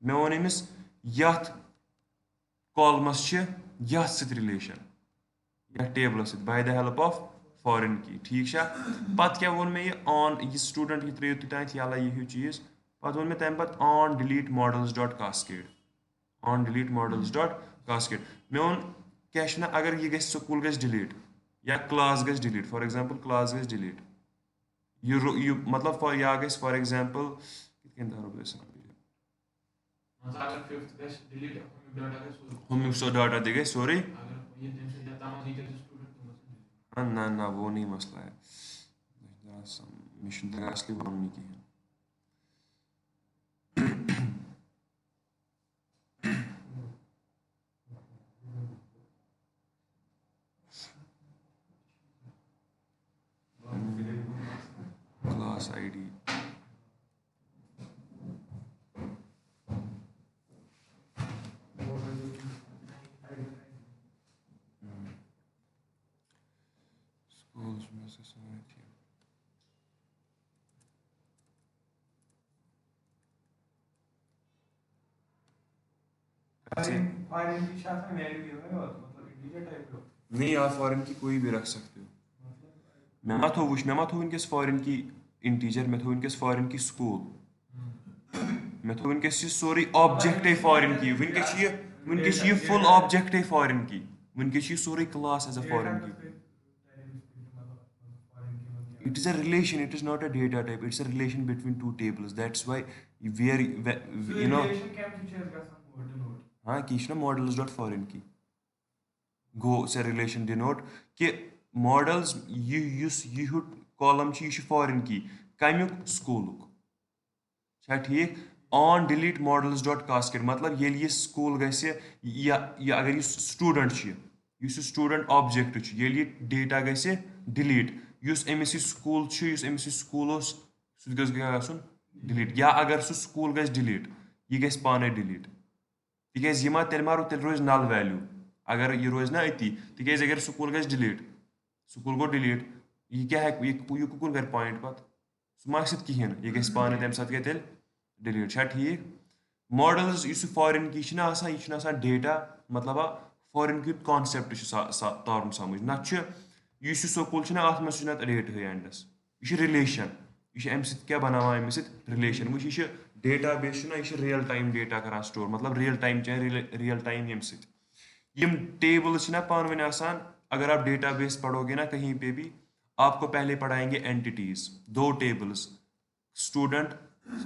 मे वोन अमिस यथ कॉलमस यथ सत रिलेशन यथ टेबल सत bye the help of foreign की ठीक छा पत क्या वोन मे ये ऑन ये स्टूडेंट ये त्रेयो तुतान यला ये चीज पत वोन मे तम पत on delete models dot cascade on delete models dot cascade मे ओन क्या ना अगर ये गस स्कूल गस डिलीट या क्लास गस डिलीट फॉर एग्जांपल क्लास गस डिलीट यू मतलब फॉर या गस फॉर एग्जांपल कितन दारो बस मतलब अगर फिफ्थ गस डिलीट हम सो डाटा दे गए सॉरी अगर ये टेंशन या तमाम टीचर स्टूडेंट हां ना ना वो नहीं मसला है मिशन तक असली वो नहीं की class ID schools में से समझिए फॉरेन की शाखा वैल्यू है मतलब इंटीजर टाइप लो नहीं आप फॉरेन की कोई भी रख सकते हो मैं मत हो इनके फॉरेन की इंटीजर मैं थो इनके फॉरेन की स्कूल मैं थो इनके सोरी ऑब्जेक्ट फॉरेन की विनके ये फुल ऑब्जेक्ट फॉरेन की विनके ये sorry class as a foreign key it is a relation, it is not a data type, it's a relation between two tables, that's why we are you know relation क्या features का सब denote हाँ कि ना models dot foreign की go से relation denote कि models ये column ये foreign की कम्युक स्कूलुक छा ठीक on delete models dot cascade मतलब ये स्कूल गसे या अगर ये स्टूडेंट यह स्टूडेंट ऑब्जेक्ट ये डेटा गसे डिलीट युस अमिस स्कूल युस अमिस स्कूल सह गसन डिलीट या अगर सह स्कूल गस डिलीट यह गस पाने डिलीट तिकेज यह तेल मारो तेल रोज नल वैल्यू अगर यह रोज ना अति तिकेज अगर स्कूल गस डिलीट स्कूल गो डिलीट यह क्या है यह कुन कर पॉइंट पत सह मा कहें यह गस पाने तम साथ गई तेल डिलीट छा ठीक मॉडल्स इस फॉरेन की यह डेटा मतलब फॉरेन की कॉन्सेप्ट तारुन समझ ना यह स्कूल अत मे ना डेट एंडस यह रिलेशन यह अम क्या बनावान अमि रिलेशन वो यह डेटा बेस यह रियल टाइम डेटा करान स्टोर मतलब रियल टाइम चाहे रियल टाइम यम सम टेबल्स ना पान वन आसान अगर आप डेटा बेस पढ़ोगे ना कहीं पे भी आपको पहले पढ़ाएंगे एंटिटीज दो tables student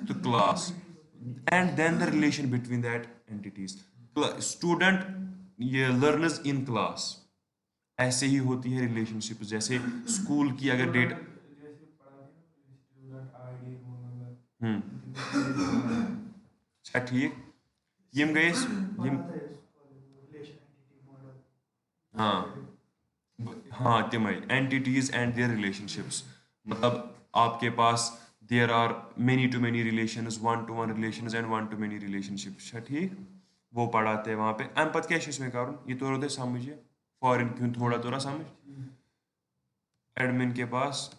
to class and then the relation between that entities student ये learners in class ऐसे ही होती है रिलेशनशिप जैसे स्कूल की अगर डेट जैसे पढ़ा दिया स्टूडेंट आईडी रोल नंबर अच्छा ठीक यम गए यम हाँ हाँ तिम एंटिटीज एंड देयर रिलेशनशिप्स मतलब आपके पास there are many to many relations one to one relations and one to many relationships ठीक वो पढ़ाते हैं वहाँ पे अम पत क्या इसमें करूँ ये तो रोते समझिए फॉरेन क्यों थोड़ा थोड़ा समझ एडमिन के पास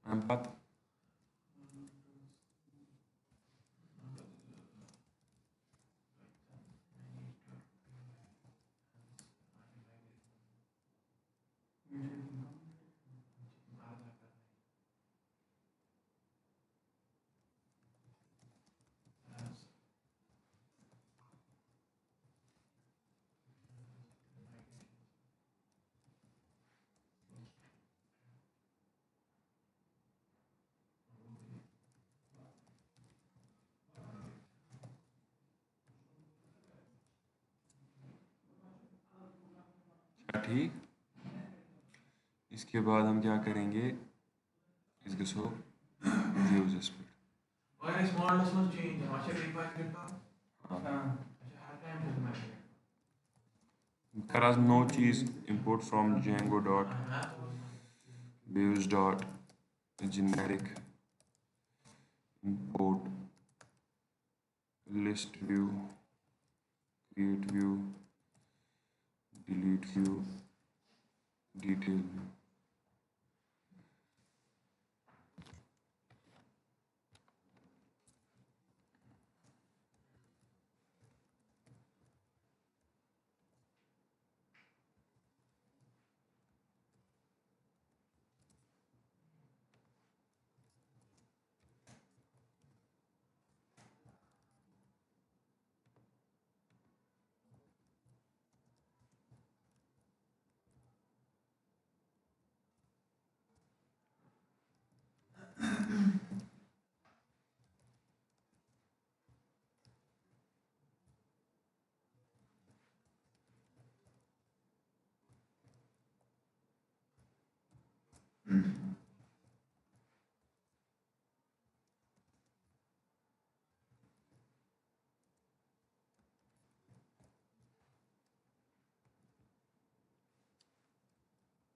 अम पत ठीक। इसके बाद हम क्या करेंगे, इस गो व्यूज इस पर और इस मॉडल में चेंज है अच्छा रिवाइज करता हाँ हां अच्छा हर टाइम पे मैं कर आज नो चीज import from django dot views dot generic import list view create view delete view detail view।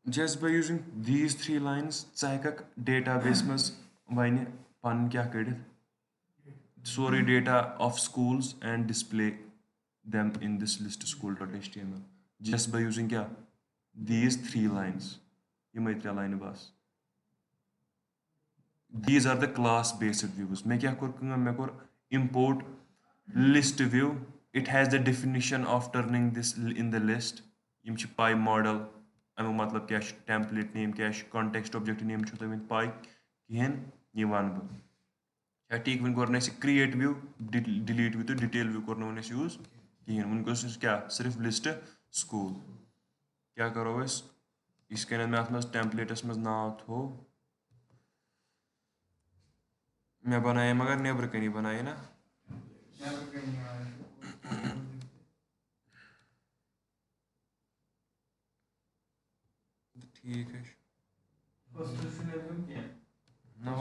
Just by using these three lines ژٕ ہیٚکَکھ database منٛز وَنہِ پَنُن کیٛاہ کٔڑِتھ سورُے data of schools and display them in this list school.html just by using کیٛاہ these three lines یِمَے ترٛےٚ لاینہٕ بَس these are the class based views مےٚ کیٛاہ کوٚر کٲم مےٚ کوٚر import list view it has the definition of turning this in the list یِم چھِ پاے model امیُک مطلب کیٛاہ چھُ ٹیمپلیٹ نیم کیٛاہ چھُ کانٹیکسٹ آبجیکٹ نیم چھُو تۄہہِ وۄنۍ پاے کِہیٖنۍ یہِ وَنہٕ بہٕ چھا ٹھیٖک وۄنۍ کوٚر نہٕ اَسہِ کرٛیٹ وِو ڈِلیٖٹ وِو تہٕ ڈِٹیل وِو کوٚر نہٕ وۄنۍ اَسہِ یوٗز کِہیٖنۍ وۄنۍ گوٚژھ اَسہِ کیٛاہ صرف لِسٹ سکوٗل کیٛاہ کَرو أسۍ یِتھ کٔنٮ۪تھ مےٚ اَتھ منٛز ٹیمپلیٹَس منٛز ناو تھوٚو مےٚ بَنایے مگر نیٚبرٕ کَنی بَنایے نا ٹھیٖک حظ چھُ نہ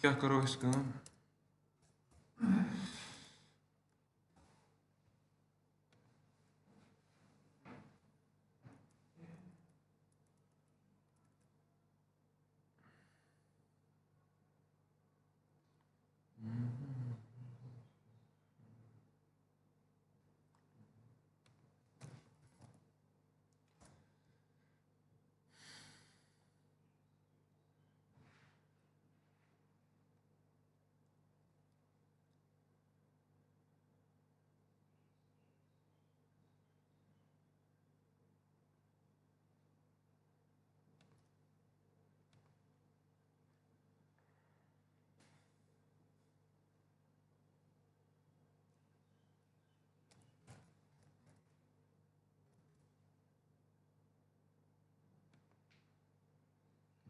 کیٛاہ کَرو أسۍ کٲم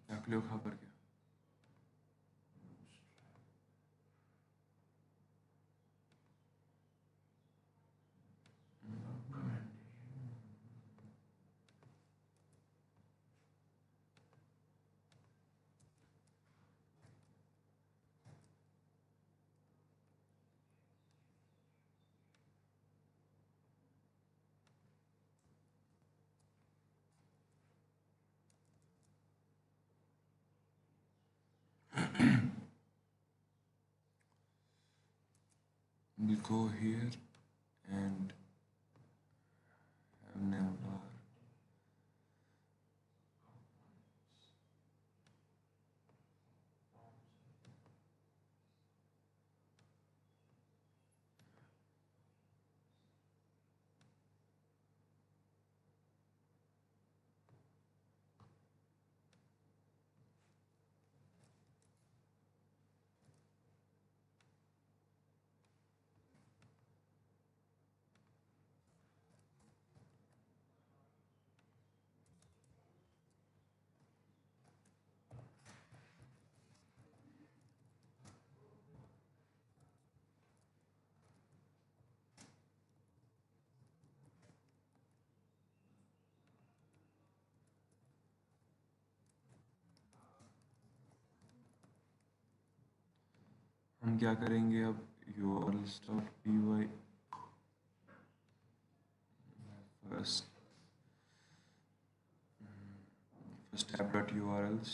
مۄکلیو خبر کیٛاہ we go here and have navbar हम क्या करेंगे अब urls.py first app.urls,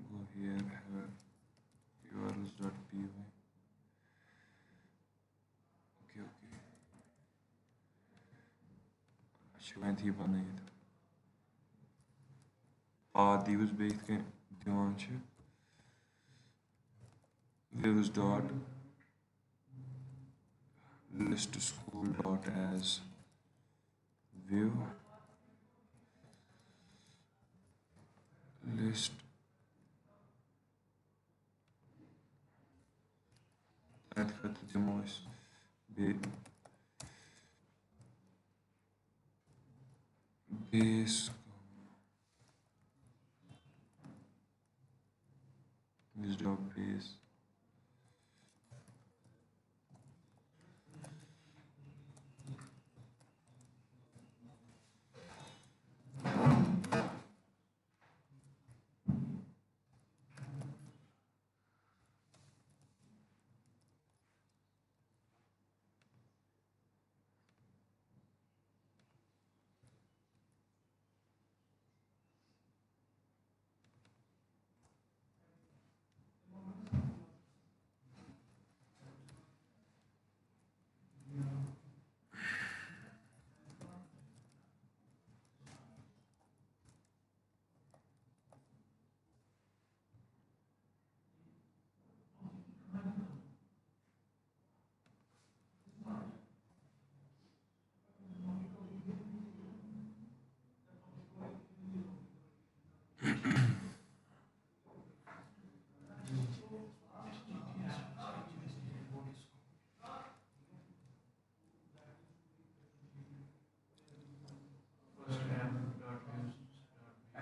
go here, have urls.py. Okay, शुरू थी बनाई था divs beigt के दिवान छ views dot list school dot as view list add करते दिमो इस base this dot base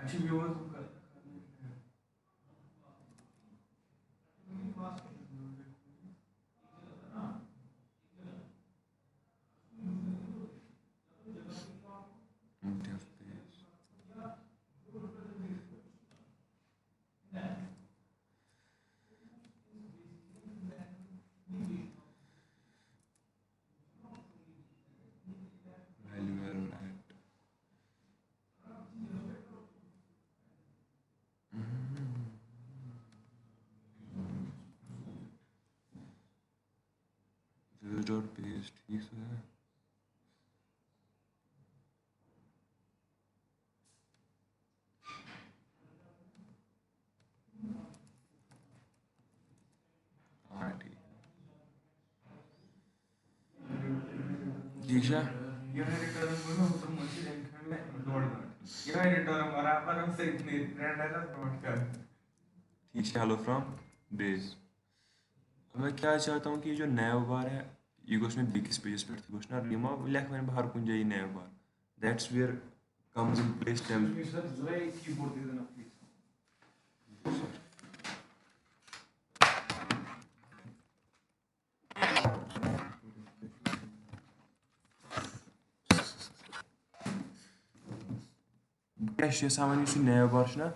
actually viewers dev base value error at views dot base ठीक से है हाँ ठीक है यह रिटर्न बोलो तो मुझे लिंक में लोड यह रिटर्न बराबर हम से इतने ब्रांड है ना नोट कर ठीक है हेलो फ्रॉम बेस मैं क्या चाहता हूँ कि जो नैव बार है ये गोश में बिगिस पेजेस पे गोश ना रिमा लेख मैंने बाहर कुछ जाई नैव बार that's where comes in place temp sir जरा कीबोर्ड दे देना प्लीज क्या है सामान इसी नैव बार ना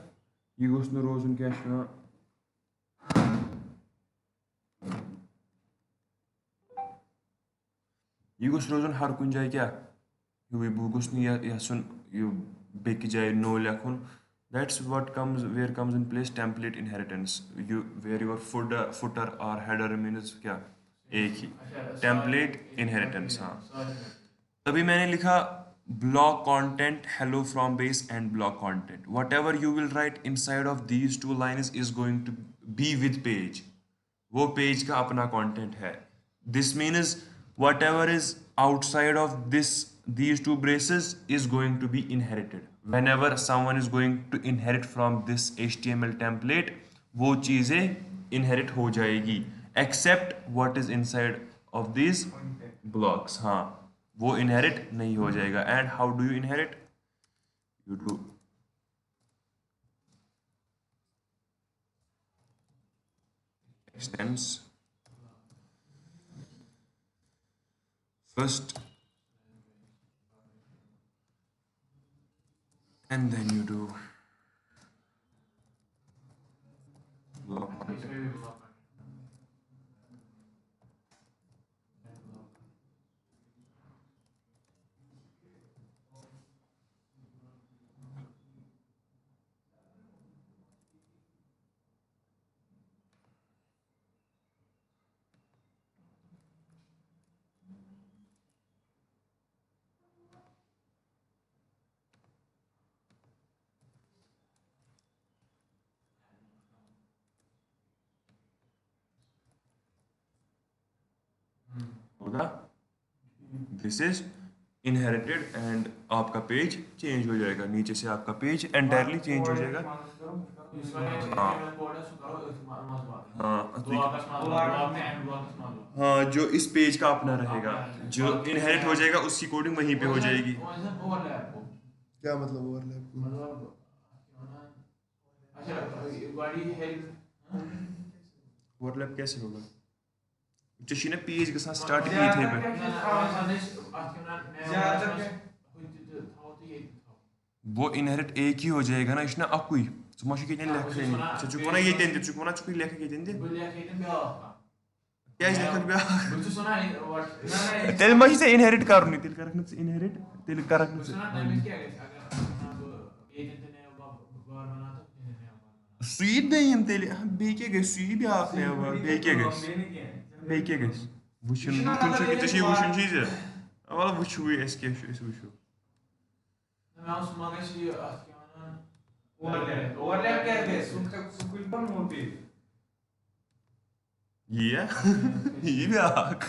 ये गोश ना रोज उनके ना ये गोश रोज उन हर कुछ जाए क्या ये गोश नहीं या सुन ये बेक जाए no लेखुन that's what comes where comes in place template inheritance you where your footer or header means क्या एक ही template inheritance हाँ तभी मैंने लिखा block content hello from base and block content whatever you will write inside of these two lines is going to be with page वो page का अपना content है this means whatever is outside of these two braces is going to be inherited whenever someone is going to inherit from this HTML template वो चीजें inherit हो जाएगी except what is inside of these blocks हाँ वो inherit नहीं हो जाएगा and how do you inherit you do extends first and then you do block content this is inherited and आपका पेज चेंज हो जाएगा, नीचे से आपका पेज एंटायरली चेंज हो जाएगा। हाँ हाँ, जो इस पेज का अपना रहेगा, जो इनहेरिट हो जाएगा उसकी कोडिंग वहीं पे हो जाएगी। क्या मतलब ओवरलैप? ओवरलैप कैसे होगा? जो ना पेज के साथ स्टार्ट किए थे वो इनहेरिट एक ही हो जाएगा ना, इसना अकुई मा लेख चुक ये चुक लेख क्या लेख तेल मा इनहेरिट कर इनहेरिट तेल कर सुई दम तेल बे क्या गई सुई ब्याक नया बे क्या गई बे क्या गई वुचन वुचन चीज वल वुचो वुचो ओवरलैप क्या है सुकुल पर मोटे ये ये ब्याक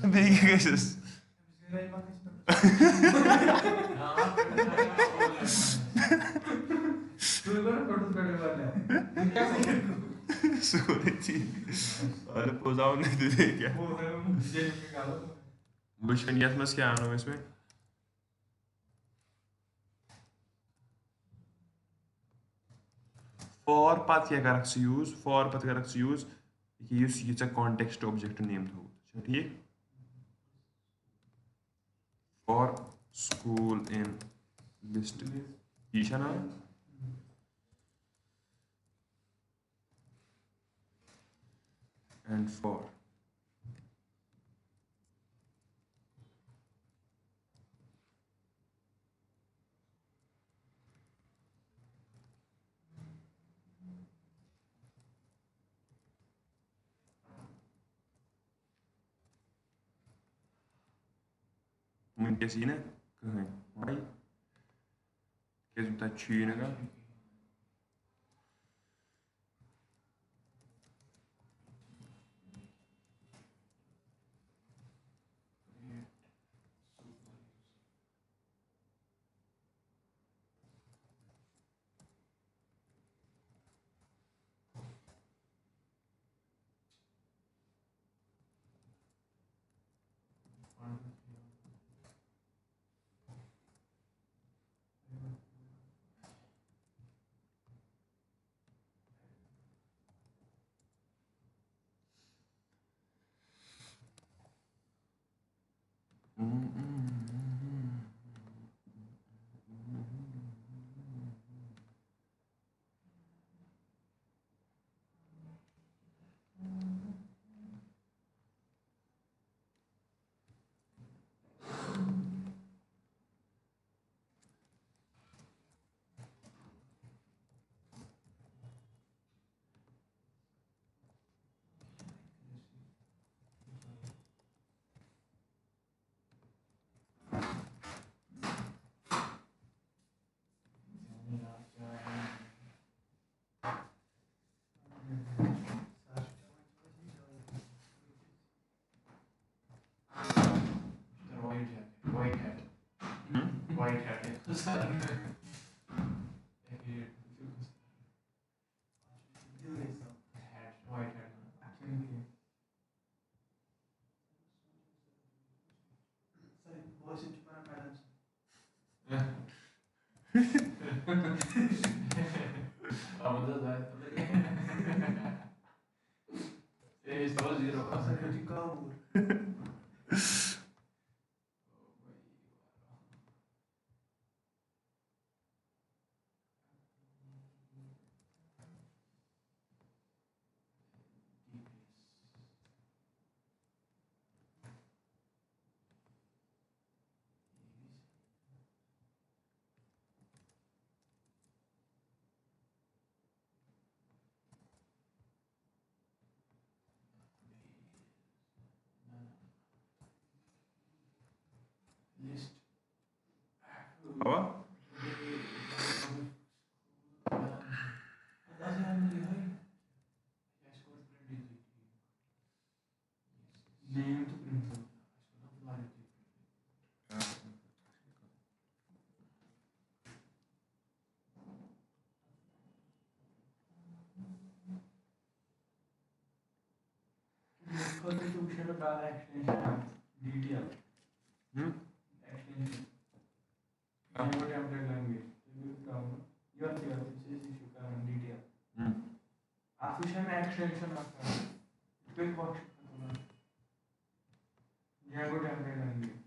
बे क्या गई अरे पोजाओ नहीं दे क्या मुश्किल यस मस क्या आनो इसमें फॉर पत क्या करक यूज फॉर पत करक यूज ये कॉन्टेक्स्ट ऑब्जेक्ट नेम थो ठीक फॉर स्कूल इन लिस्ट ये ना and for muitas sini kehai mai kita cuci naga apa खतर तो वुशर डाल extension DTL extension Django template language you down your theory is issue का DTL आप वुशर एक्सटेंशन आपका quick worksheet Django template language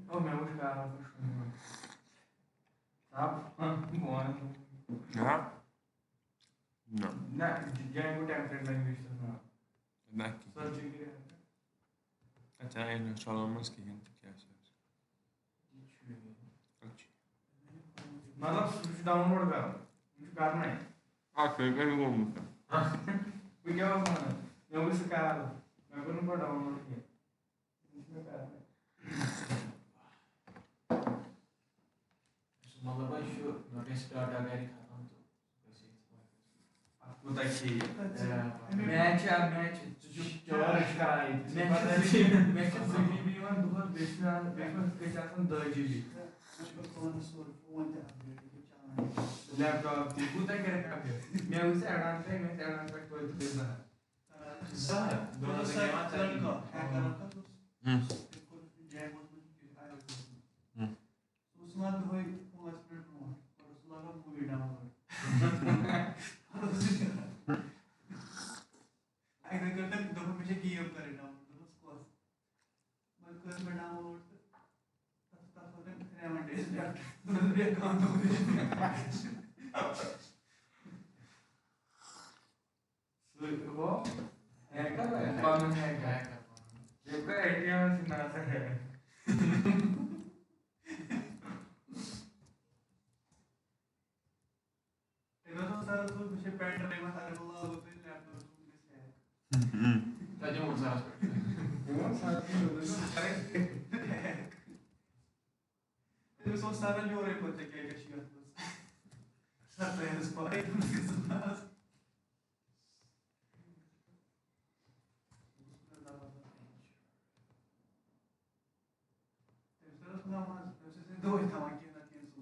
oh मैं उस कार में आप हाँ no ना Django template language ना belki सर्च कीजिए अच्छा install olmaz ki yani क्या मतलब कुछ डाउनलोड कर कुछ करना है हाँ कहीं olmuş कुछ क्या होगा मैं उस कार मैं करूँ पर डाउनलोड किया इसमें करना है मतलब भाई शो नोटिस डाटा गैरी खत्म तो कैसे आपको तक मैच चौराश कराई मैच जीबी वन दुहर बेसमें के चासन 2 GB लैपटॉप ती कुछ करे काफी मैं उसे एडवांस पे कोई तो देना सर दोनों से उसमें तो कोई 5 मिनट में और उस लगा मूवी डाउनलोड अगर करते तो मुझे गिव करे डाउनलोड उसको मैं कर में डाउनलोड तब होते 7 days लैपटॉप मेरे अकाउंट में वो हैकर है कौन हैकर ये तो ATM से ना सके सारा तो मुझे पेन ड्राइव में सारे बोला होते हैं लैपटॉप में से ताजे मोड सारा वो साथी अरे ये सो सारा जो रे पता क्या क्या शिकायत सब है इस पर दो ही था कि ना तीन सो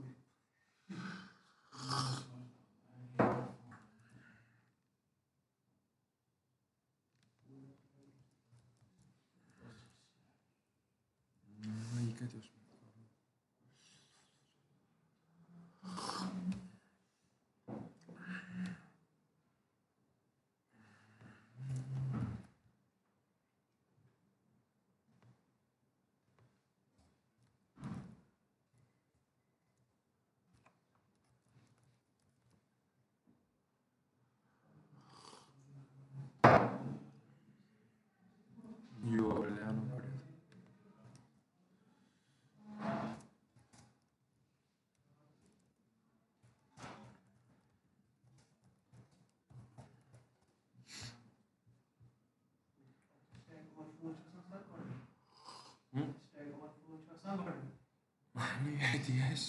ये क्या थी उसमें URL आना पड़ेगा yes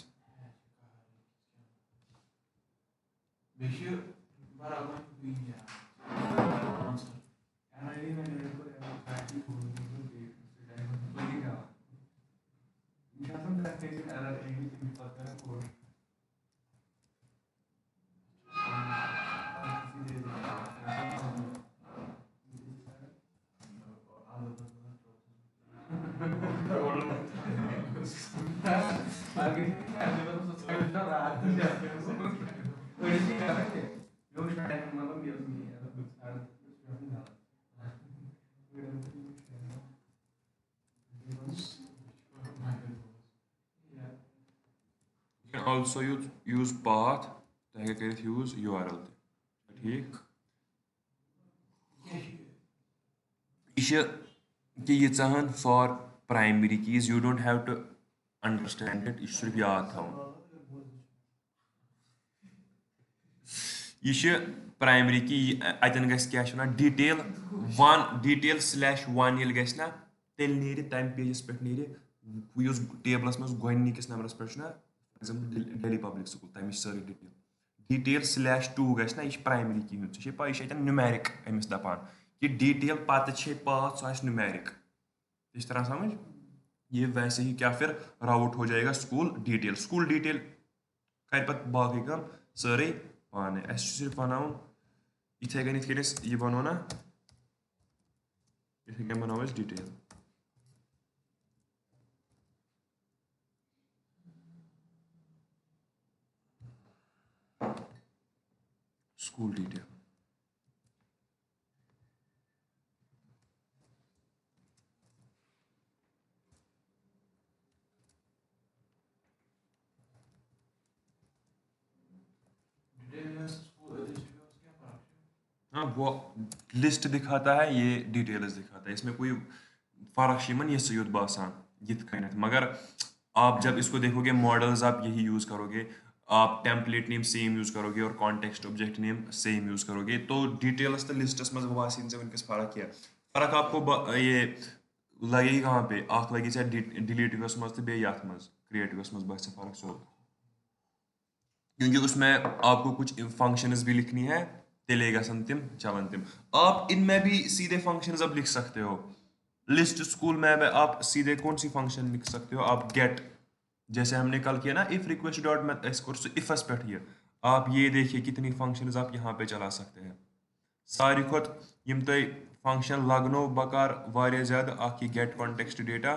बेशु बराबर भी है एनआईडी में मेरे को ट्रैकिंग हो रही है तो डायमंड तो नहीं का इंशाल्लाह करते हैं एरर एनीथिंग पता है कोड आगे रात में जाते हैं तो ऐसे करेंगे जो शायद मतलब ये नहीं है तो सारा you can also use path तो है क्या use URL ते ठीक ये कि ये चाहन for primary keys you don't have to understand it ये सिर्फ याद था ये primary key अतन गस क्या छना detail/1 येल गस ना तेल नीरे टाइम पेजेस पे नीरे यूज टेबलस में गोनिकस नंबरस पे छना example Delhi public school time सारी detail/2 गस ना ये प्राइमरी की हुन छ पाई छ न्यूमेरिक एमस दपान ये डिटेल पात छ पाथ सो न्यूमेरिक इस तरह समझ ये वैसे ही क्या फिर राउट हो जाएगा स्कूल डिटेल कर पत बाकी काम सारे पाने सिर्फ बनाऊं इथे कन इत ये बनो ना इथे कन बनाओ अस detail school detail detail school register क्या फर्क है? हाँ वो लिस्ट दिखाता है ये डिटेल्स दिखाता है इसमें कोई फ़र्क शिमन ये सयुद बासान यित कनित मगर आप जब इसको देखोगे मॉडल्स आप यही यूज़ करोगे आप टेम्पलेट नेम सेम यूज़ करोगे और context object name same use करोगे तो डिटेल्स तो लिस्टस मज बासिन से उनकस फ़र्क किया फ़र्क आपको ये लगे कहाँ पे आख लगी चाहे डिलीटिवस मज तो बे याथ मज क्रिएटिवस मज बास फ़र्क सो क्योंकि उसमें आपको कुछ फंक्शंस भी लिखनी है तेले गसन तिम चलन तिम आप इनमें भी सीधे फंक्शंस अब लिख सकते हो लिस्ट स्कूल में आप सीधे कौन सी फंक्शन लिख सकते हो आप गेट जैसे हमने कल किया ना इफ रिक्वेस्ट डॉट में इफस पे ये आप ये देखिए कितनी फंक्शंस आप यहाँ पे चला सकते हैं सारी खुद यम तय फंक्शन लगनो बकार वारिया ज़्यादा आख ये गेट कॉन्टेक्स्ट डेटा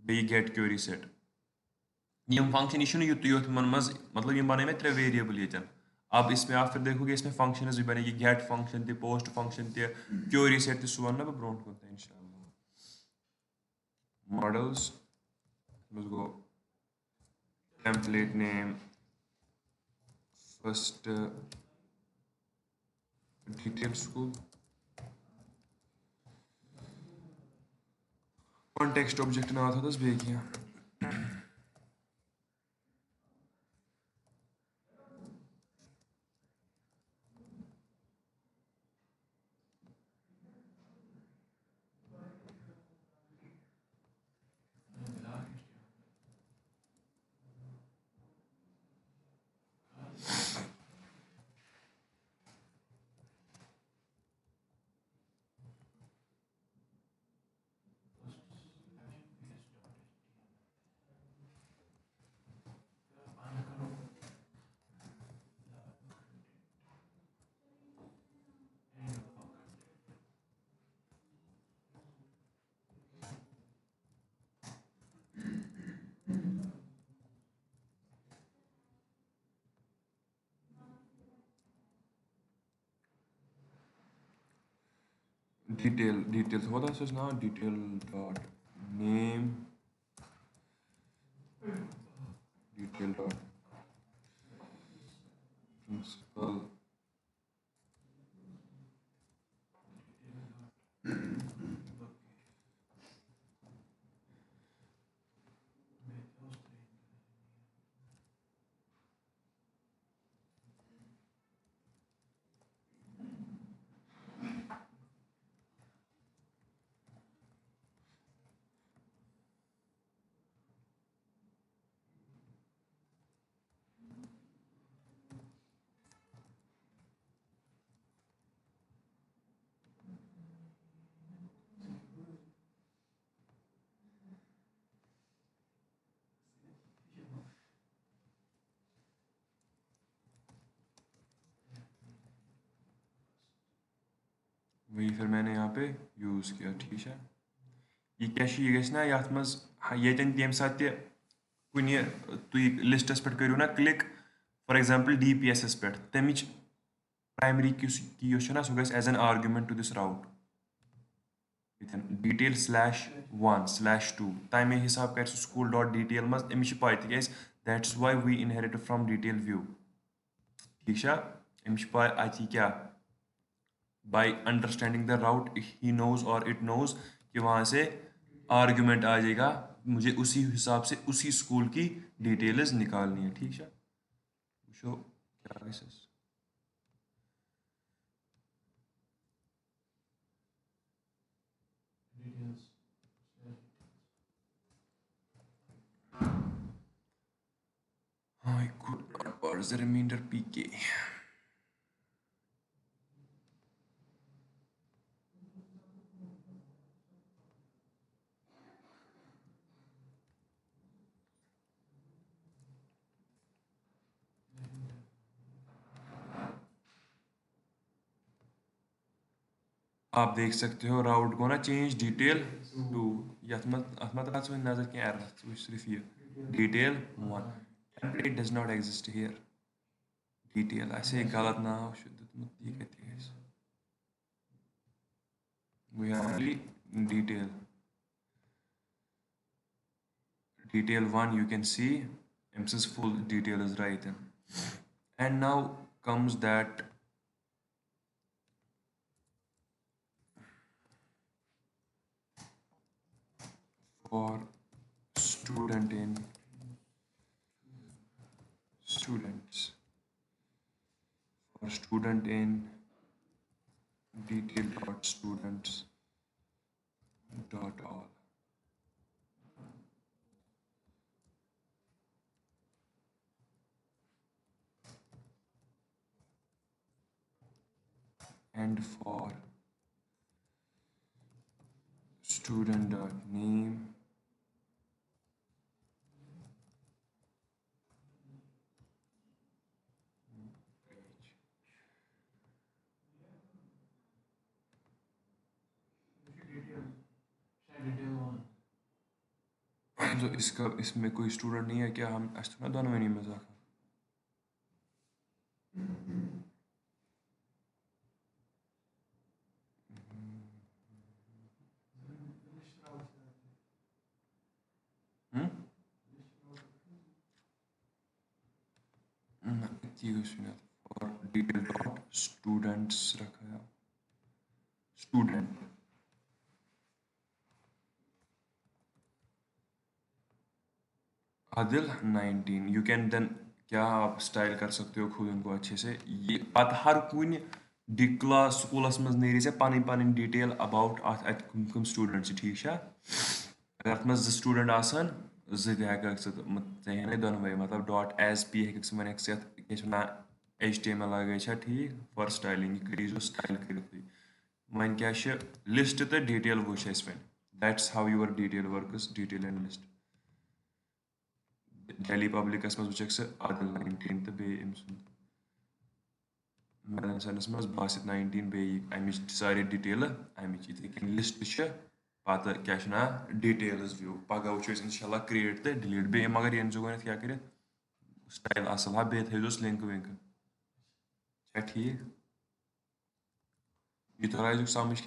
बे गेट क्वेरी सेट यम फंक्शन यह युत योत मन मज मतलब यम बने में 3 वेरिएबल ये अब इसमें आप फिर देखोगे इसमें फंक्शंस भी बनेगी गेट फंक्शन ते पोस्ट फंक्शन ते क्वेरी सेट ते सुवन ना ब्रोंट को इंशाल्लाह models let's go template name first detail school context object ना था बस Bakeya detail what else is now detail dot name detail dot principal वही फिर मैंने यहाँ पे यूज़ किया ठीक है ये क्या ये गस ना यथ मज यन तम सात कुन तुम लिस्टस पे करो ना क्लिक फॉर एग्जांपल DPSS पे तमिच प्राइमरी की सह गस as an argument to this route detail /1/2 तमे हिसाब कर स्कूल डॉट डिटेल मज अमिश पाई तिक that's why we inherit from detail view ठीक है अमिश पाई अत क्या by understanding the route he knows or it knows कि वहाँ से आर्गुमेंट आ जाएगा मुझे उसी हिसाब से उसी स्कूल की डिटेल्स निकालनी है ठीक है शो क्या I could not parse the remainder PK आप देख सकते हो राउट को ना चेंज डिटेल टू यथ मत नजर क्या एरर सिर्फ ये detail 1 template does not exist here detail ऐसे गलत नाव शुद्ध ये कहते हैं we have only detail 1 you can see MS's full detail is right and now comes that for student in detail dot students dot all and for student dot name तो इसमें कोई student नहीं है क्या हम ना दोनों में नहीं मजाक और डिटेल डॉट स्टूडेंट्स रखा है student Adil 19 you can then क्या आप स्टाइल कर सकते हो खुद उनको अच्छे से ये पत हर कुन क्लास स्कूलस मज नेरी से पन डिटेल अबाउट अत कम स्टूडेंट ठीक है अगर अत मज स्टूडेंट आसान ज़े दोनों मतलब डॉट एस पी वन क्या HTML लगे ठीक फॉर स्टाइलिंग करो स्टाइल कर वन क्या लिस्ट तो डिटेल वो वन that's how your detail works detail and list Delhi पब्लिकस मज वुचक आदिल 19 तो बे मेडनसनस मज बासित 19 बे अमिच सारी डिटेल अमिच इथे लिस्ट पत क्या डिटेल्स व्यू पगह वो इंशाल्लाह क्रिएट तो डिलीट बे मगर ये गो क्या कर स्टाइल असल हा बे थोस लिंक विंक ठीक ये तो समझ